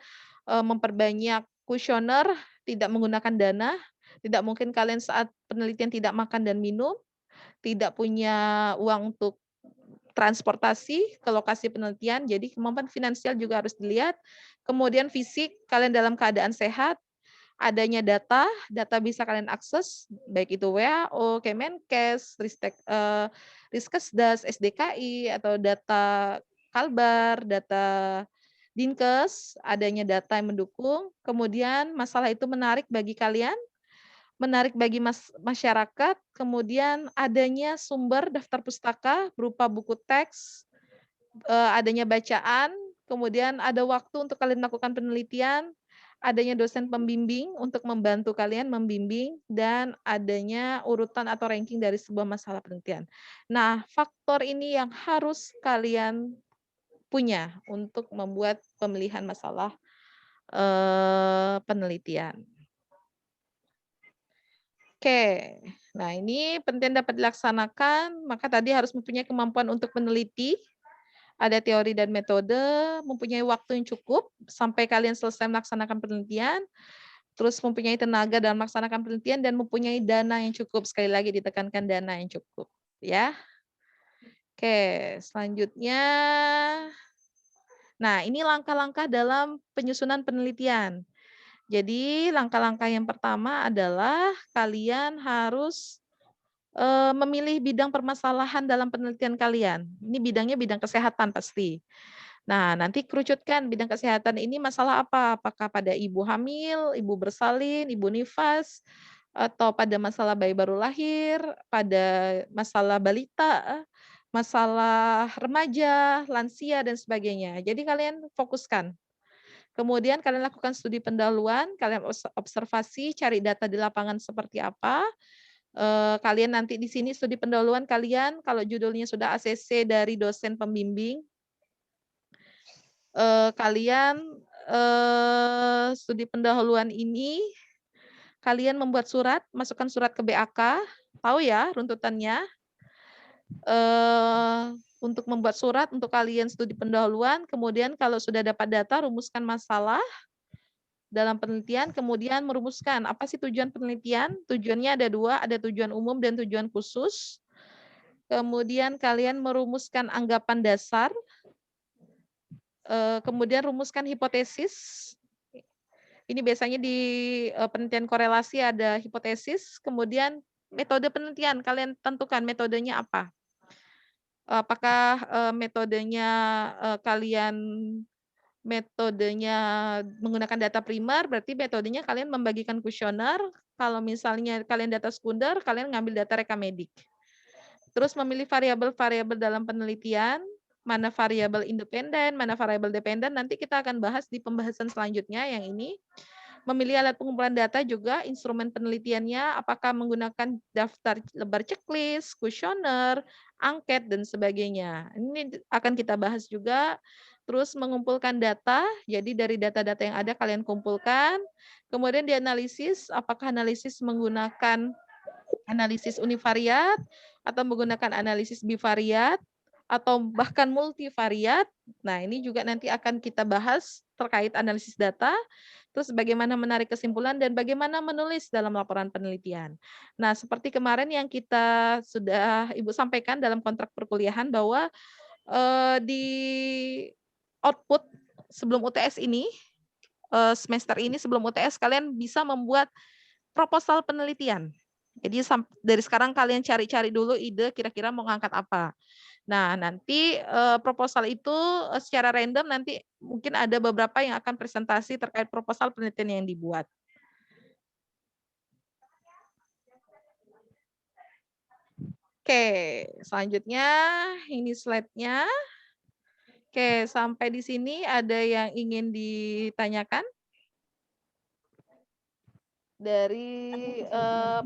memperbanyak kuesioner, tidak menggunakan dana, tidak mungkin kalian saat penelitian tidak makan dan minum, tidak punya uang untuk transportasi ke lokasi penelitian, jadi kemampuan finansial juga harus dilihat. Kemudian fisik, kalian dalam keadaan sehat, adanya data, data bisa kalian akses, baik itu WHO, Kemenkes, Riskesdas, SDKI, atau data Kalbar, data Dinkes, adanya data yang mendukung. Kemudian masalah itu menarik bagi kalian, menarik bagi masyarakat, kemudian adanya sumber daftar pustaka berupa buku teks, adanya bacaan, kemudian ada waktu untuk kalian melakukan penelitian, adanya dosen pembimbing untuk membantu kalian membimbing, dan adanya urutan atau ranking dari sebuah masalah penelitian. Nah, faktor ini yang harus kalian punya untuk membuat pemilihan masalah penelitian. Oke, nah ini penelitian dapat dilaksanakan, maka tadi harus mempunyai kemampuan untuk meneliti, ada teori dan metode, mempunyai waktu yang cukup sampai kalian selesai melaksanakan penelitian, terus mempunyai tenaga dalam melaksanakan penelitian, dan mempunyai dana yang cukup. Sekali lagi ditekankan dana yang cukup. Ya. Oke, selanjutnya. Nah, ini langkah-langkah dalam penyusunan penelitian. Jadi langkah-langkah yang pertama adalah kalian harus memilih bidang permasalahan dalam penelitian kalian. Ini bidangnya bidang kesehatan pasti. Nah, nanti kerucutkan bidang kesehatan ini masalah apa? Apakah pada ibu hamil, ibu bersalin, ibu nifas, atau pada masalah bayi baru lahir, pada masalah balita, masalah remaja, lansia, dan sebagainya. Jadi kalian fokuskan. Kemudian kalian lakukan studi pendahuluan, kalian observasi, cari data di lapangan seperti apa. Kalian nanti di sini studi pendahuluan kalian, kalau judulnya sudah ACC dari dosen pembimbing, kalian studi pendahuluan ini, kalian membuat surat, masukkan surat ke BAK, tahu ya runtutannya. Untuk membuat surat untuk kalian studi pendahuluan, kemudian kalau sudah dapat data, rumuskan masalah dalam penelitian, kemudian merumuskan apa sih tujuan penelitian. Tujuannya ada dua, ada tujuan umum dan tujuan khusus. Kemudian kalian merumuskan anggapan dasar, kemudian rumuskan hipotesis. Ini biasanya di penelitian korelasi ada hipotesis, kemudian metode penelitian, kalian tentukan metodenya apa. Apakah metodenya menggunakan data primer, berarti metodenya kalian membagikan kuesioner. Kalau misalnya kalian data sekunder, kalian ngambil data rekamedik. Terus memilih variabel-variabel dalam penelitian, mana variabel independen, mana variabel dependen, nanti kita akan bahas di pembahasan selanjutnya yang ini. Memilih alat pengumpulan data juga, instrumen penelitiannya, apakah menggunakan daftar lebar checklist, kuesioner, angket, dan sebagainya. Ini akan kita bahas juga. Terus mengumpulkan data, jadi dari data-data yang ada kalian kumpulkan, kemudian dianalisis, apakah analisis menggunakan analisis univariat, atau menggunakan analisis bivariat, atau bahkan multivariat. Nah, ini juga nanti akan kita bahas terkait analisis data, terus bagaimana menarik kesimpulan, dan bagaimana menulis dalam laporan penelitian. Nah, seperti kemarin yang kita sudah Ibu sampaikan dalam kontrak perkuliahan bahwa di output sebelum UTS ini, semester ini sebelum UTS, kalian bisa membuat proposal penelitian. Jadi dari sekarang kalian cari-cari dulu ide kira-kira mau ngangkat apa. Nah, nanti proposal itu secara random nanti mungkin ada beberapa yang akan presentasi terkait proposal penelitian yang dibuat. Oke, selanjutnya ini slide-nya. Oke, sampai di sini ada yang ingin ditanyakan dari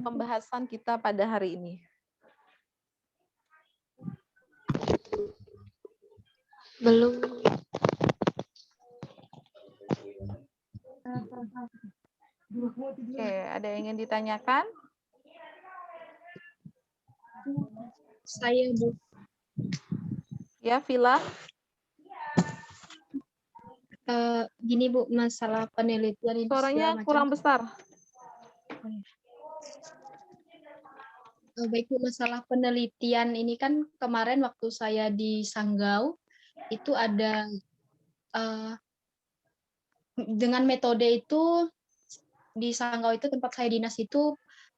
pembahasan kita pada hari ini? Belum. Oke, ada yang ingin ditanyakan? Saya, Bu. Ya, Vila. Gini Bu, masalah penelitian ini segala Suaranya macam. kurang besar. Baik Bu, masalah penelitian ini kan kemarin waktu saya di Sanggau itu ada dengan metode itu di Sanggau itu tempat saya dinas itu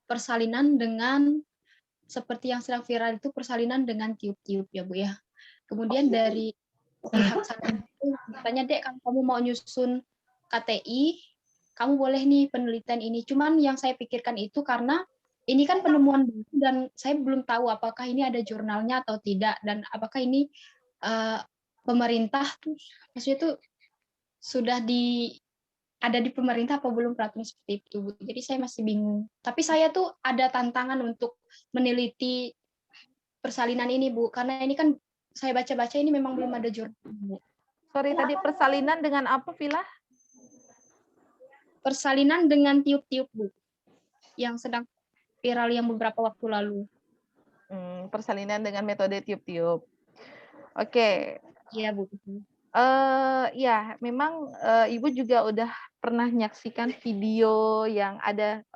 persalinan dengan seperti yang sedang viral itu persalinan dengan tiup-tiup ya Bu ya. Kemudian dari pihak sana itu katanya Dek kalau kamu mau nyusun KTI kamu boleh nih penelitian ini. Cuman yang saya pikirkan itu karena ini kan penemuan baru dan saya belum tahu apakah ini ada jurnalnya atau tidak dan apakah ini pemerintah tuh maksudnya tuh sudah ada di pemerintah apa belum peraturan seperti itu Bu. Jadi saya masih bingung. Tapi saya tuh ada tantangan untuk meneliti persalinan ini Bu karena ini kan saya baca-baca ini memang belum ada jurnal Bu. Sorry, tadi persalinan dengan apa, Vila? Persalinan dengan tiup-tiup Bu yang sedang viral yang beberapa waktu lalu. Persalinan dengan metode tiup-tiup. Oke. Iya Bu. Ya, memang Ibu juga udah pernah menyaksikan video yang ada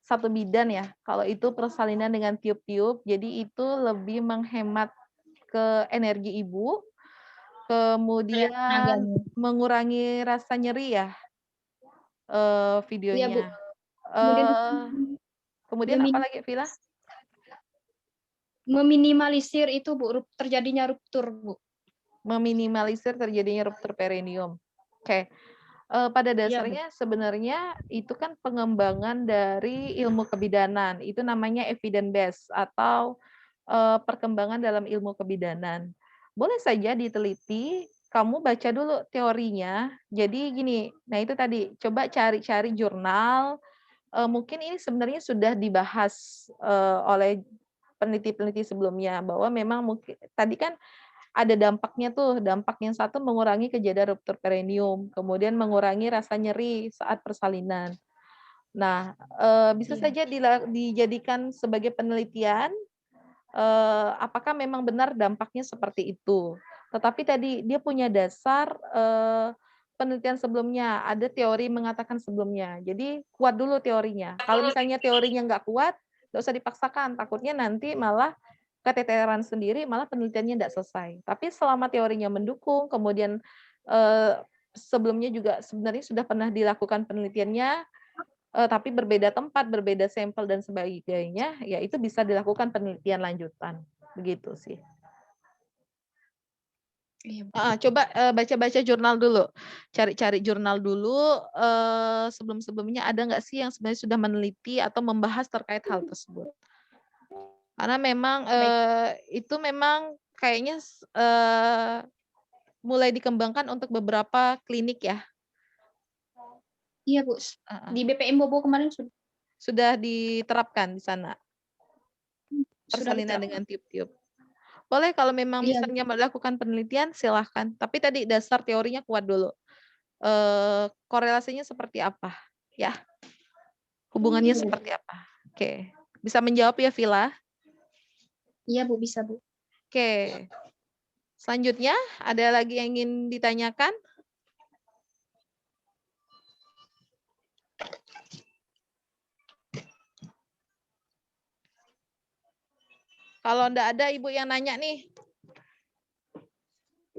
satu bidan ya. Kalau itu persalinan dengan tiup-tiup, jadi itu lebih menghemat ke energi Ibu, kemudian mengurangi rasa nyeri ya videonya. Iya Bu. Kemudian apa lagi, Vila? Meminimalisir itu Bu, terjadinya ruptur Bu. Meminimalisir terjadinya ruptur perineum. Oke. Pada dasarnya sebenarnya itu kan pengembangan dari ilmu kebidanan. Itu namanya evidence based atau perkembangan dalam ilmu kebidanan. Boleh saja diteliti, kamu baca dulu teorinya. Jadi gini, nah itu tadi, coba cari-cari jurnal. Mungkin ini sebenarnya sudah dibahas oleh peneliti-peneliti sebelumnya bahwa memang mungkin tadi kan ada dampaknya tuh, dampak yang satu mengurangi kejadian ruptur perineum, kemudian mengurangi rasa nyeri saat persalinan. Nah, bisa saja dijadikan sebagai penelitian, apakah memang benar dampaknya seperti itu. Tetapi tadi dia punya dasar penelitian sebelumnya, ada teori mengatakan sebelumnya. Jadi kuat dulu teorinya. Kalau misalnya teorinya nggak kuat, nggak usah dipaksakan, takutnya nanti malah keteteran sendiri, malah penelitiannya tidak selesai. Tapi selama teorinya mendukung, kemudian sebelumnya juga sebenarnya sudah pernah dilakukan penelitiannya, tapi berbeda tempat, berbeda sampel dan sebagainya, ya itu bisa dilakukan penelitian lanjutan. Begitu sih. Coba baca-baca jurnal dulu, cari-cari jurnal dulu. Sebelum-sebelumnya ada nggak sih yang sebenarnya sudah meneliti atau membahas terkait hal tersebut? Karena memang itu memang kayaknya mulai dikembangkan untuk beberapa klinik ya. Iya Bu, di BPM Bobo kemarin sudah diterapkan di sana. Persalinan dengan tiup-tiup. Boleh kalau memang misalnya melakukan penelitian silahkan. Tapi tadi dasar teorinya kuat dulu. Korelasinya seperti apa? Ya. Hubungannya seperti apa? Oke. Bisa menjawab ya Vila? Iya Bu, bisa Bu. Oke. Selanjutnya ada lagi yang ingin ditanyakan? Kalau enggak ada Ibu yang nanya nih.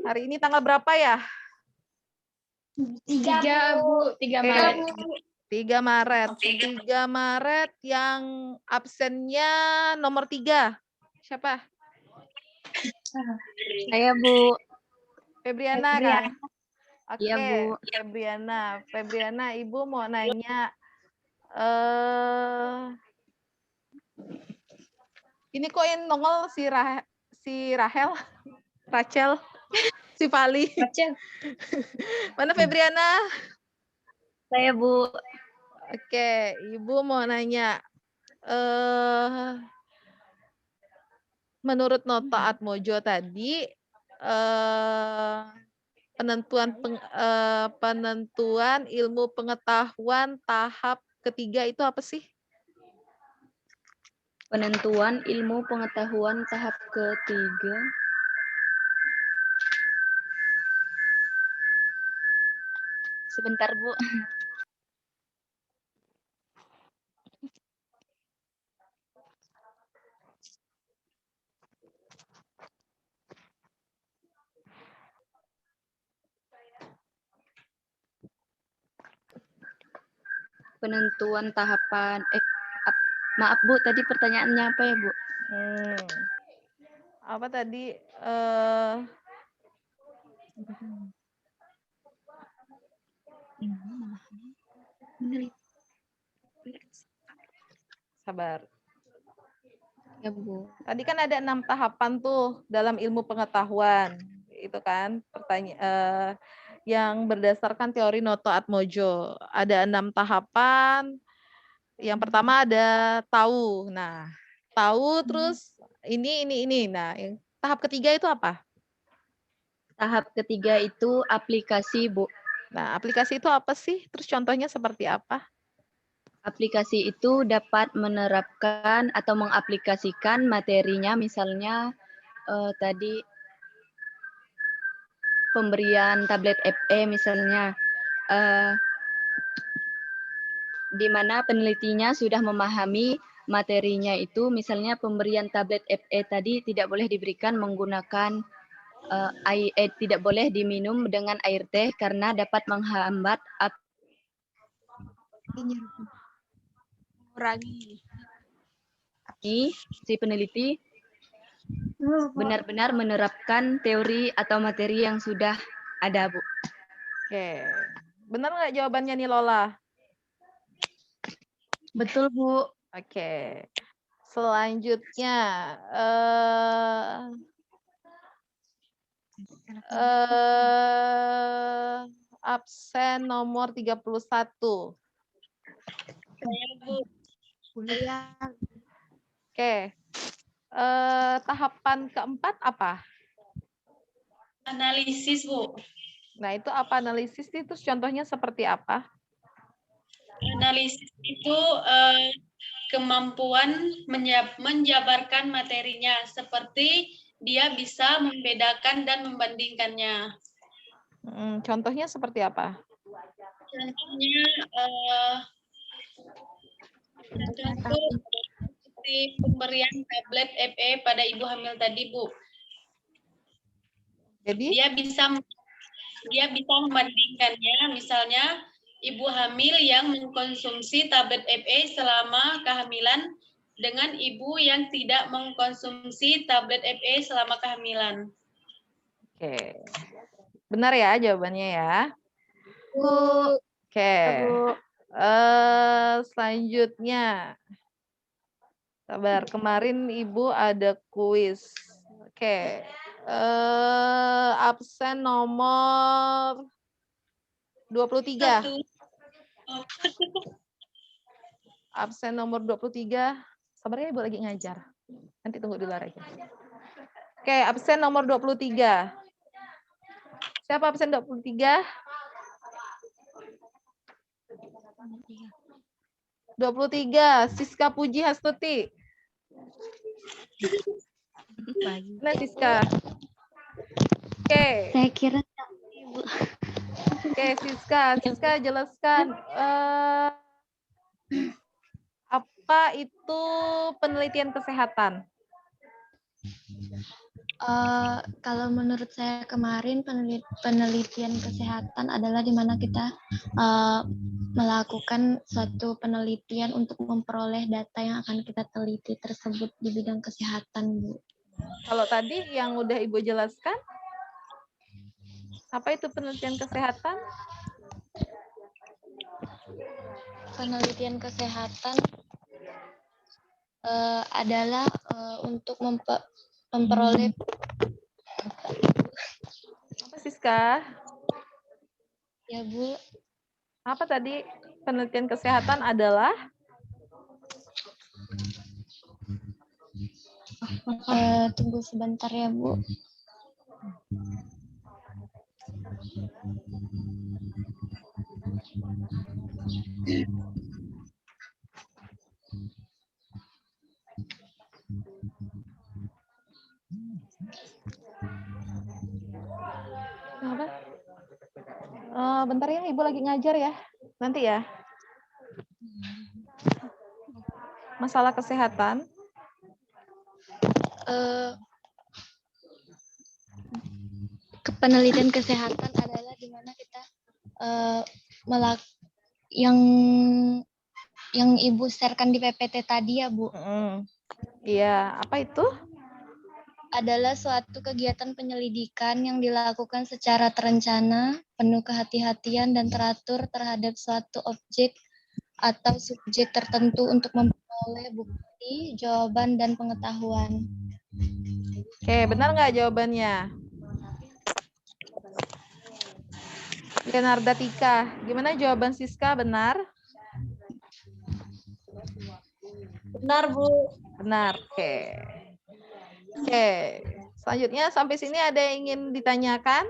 Hari ini tanggal berapa ya? 3 Bu, 3 Maret. 3 Maret. 3 Maret yang absennya nomor 3. Siapa? Saya Bu. Febriana kan? Oke, Iya, Bu. Febriana, Ibu mau nanya. Ini kok yang nongol si Rahel, Rachel, si Vali. Rachel. Mana Febriana? Saya Bu. Oke, Ibu mau nanya. Menurut nota Atmojo tadi, penentuan ilmu pengetahuan tahap ketiga itu apa sih? Penentuan ilmu pengetahuan tahap ketiga. Sebentar, Bu. Penentuan tahapan maaf Bu, tadi pertanyaannya apa ya, Bu? Apa tadi? Sabar. Ya, Bu. Tadi kan ada 6 tahapan tuh dalam ilmu pengetahuan. Itu kan pertanyaan yang berdasarkan teori Noto Atmojo. Ada 6 tahapan. Yang pertama ada tahu. Nah, tahu terus ini. Nah, yang tahap ketiga itu apa? Tahap ketiga itu aplikasi, Bu. Nah, aplikasi itu apa sih? Terus contohnya seperti apa? Aplikasi itu dapat menerapkan atau mengaplikasikan materinya, misalnya tadi pemberian tablet FE misalnya, di mana penelitinya sudah memahami materinya itu, misalnya pemberian tablet FE tadi tidak boleh diberikan menggunakan tidak boleh diminum dengan air teh karena dapat menghambat si peneliti benar-benar menerapkan teori atau materi yang sudah ada, Bu. Oke. Benar nggak jawabannya nih Lola? Betul, Bu. Oke. Selanjutnya absen nomor 31. Oke. Tahapan keempat apa? Analisis, Bu. Nah, itu apa analisis itu? Contohnya seperti apa? Analisis itu kemampuan menjabarkan materinya, seperti dia bisa membedakan dan membandingkannya. Contohnya seperti apa? Contohnya, seperti pemberian tablet FE pada ibu hamil tadi, Bu. Jadi? Dia bisa membandingkannya, misalnya ibu hamil yang mengkonsumsi tablet FE selama kehamilan dengan ibu yang tidak mengkonsumsi tablet FE selama kehamilan. Oke. Benar ya jawabannya ya? Bu. Oke. Selanjutnya. Sabar, kemarin Ibu ada kuis. Oke. Absen nomor 23. Absen nomor 23. Sabar ya, Ibu lagi ngajar. Nanti tunggu di luar aja. Oke, absen nomor 23. Siapa absen 23? 23, Siska Puji Hastuti. Nah, Siska. Oke. Saya kira Ibu. Oke, Siska jelaskan apa itu penelitian kesehatan? Kalau menurut saya kemarin penelitian kesehatan adalah di mana kita melakukan suatu penelitian untuk memperoleh data yang akan kita teliti tersebut di bidang kesehatan, Bu. Kalau tadi yang udah Ibu jelaskan, apa itu penelitian kesehatan? Penelitian kesehatan adalah untuk memperoleh. Apa Siska? Ya, Bu. Apa tadi penelitian kesehatan adalah? Tunggu sebentar ya, Bu. Apa? bentar ya, Ibu lagi ngajar ya. Nanti ya. Masalah kesehatan. Penelitian kesehatan adalah di mana kita yang Ibu sharekan di PPT tadi ya, Bu. Iya, apa itu? Adalah suatu kegiatan penyelidikan yang dilakukan secara terencana, penuh kehati-hatian dan teratur terhadap suatu objek atau subjek tertentu untuk memperoleh bukti, jawaban, dan pengetahuan. Oke, benar nggak jawabannya? Leonarda Tika, gimana jawaban Siska? Benar? Benar, Bu. Benar, oke. Oke, selanjutnya sampai sini ada yang ingin ditanyakan?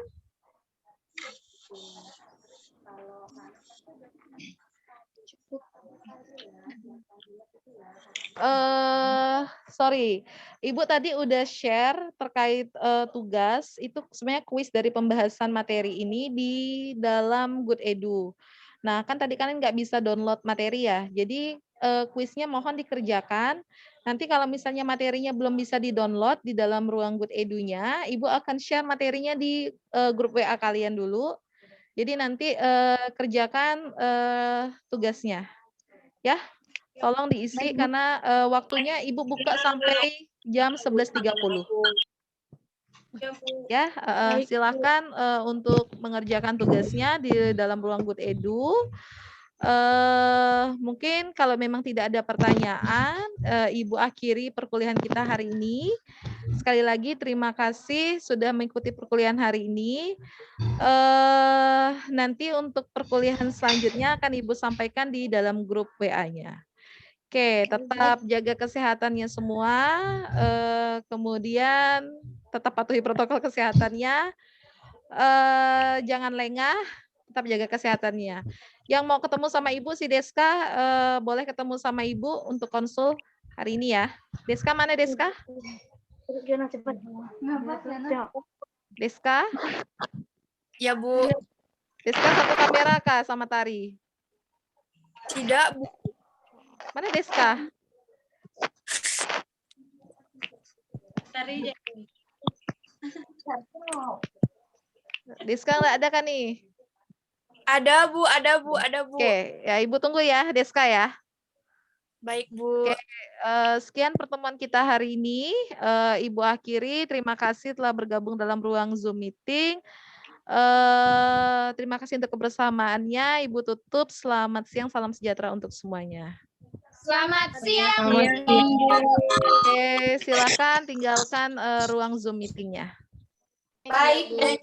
Sorry, Ibu tadi udah share terkait tugas, itu sebenarnya kuis dari pembahasan materi ini di dalam Good Edu. Nah, kan tadi kalian nggak bisa download materi ya, jadi kuisnya mohon dikerjakan. Nanti kalau misalnya materinya belum bisa di-download di dalam ruang Good Edu-nya, Ibu akan share materinya di grup WA kalian dulu. Jadi nanti kerjakan tugasnya. Ya, tolong diisi karena waktunya Ibu buka sampai jam 11.30. Ya, silakan untuk mengerjakan tugasnya di dalam ruang Good Edu. Mungkin kalau memang tidak ada pertanyaan, Ibu akhiri perkuliahan kita hari ini. Sekali lagi terima kasih sudah mengikuti perkuliahan hari ini. Nanti untuk perkuliahan selanjutnya akan Ibu sampaikan di dalam grup WA-nya. Oke, tetap jaga kesehatannya semua. Kemudian tetap patuhi protokol kesehatannya. Jangan lengah, tetap jaga kesehatannya. Yang mau ketemu sama Ibu si Deska, boleh ketemu sama Ibu untuk konsul hari ini ya. Deska mana Deska? Deska? Ya, Bu. Deska satu kamera kah sama Tari? Tidak, Bu. Mana Deska? Tari Deska nggak ada kan nih? Ada, Bu. Ada, Bu. Ada, Bu. Oke, ya Ibu tunggu ya Deska ya. Baik, Bu. Oke, sekian pertemuan kita hari ini. Ibu akhiri. Terima kasih telah bergabung dalam ruang Zoom meeting. Terima kasih untuk kebersamaannya. Ibu tutup. Selamat siang, salam sejahtera untuk semuanya. Selamat siang. Oke, silakan tinggalkan ruang Zoom meetingnya. Baik.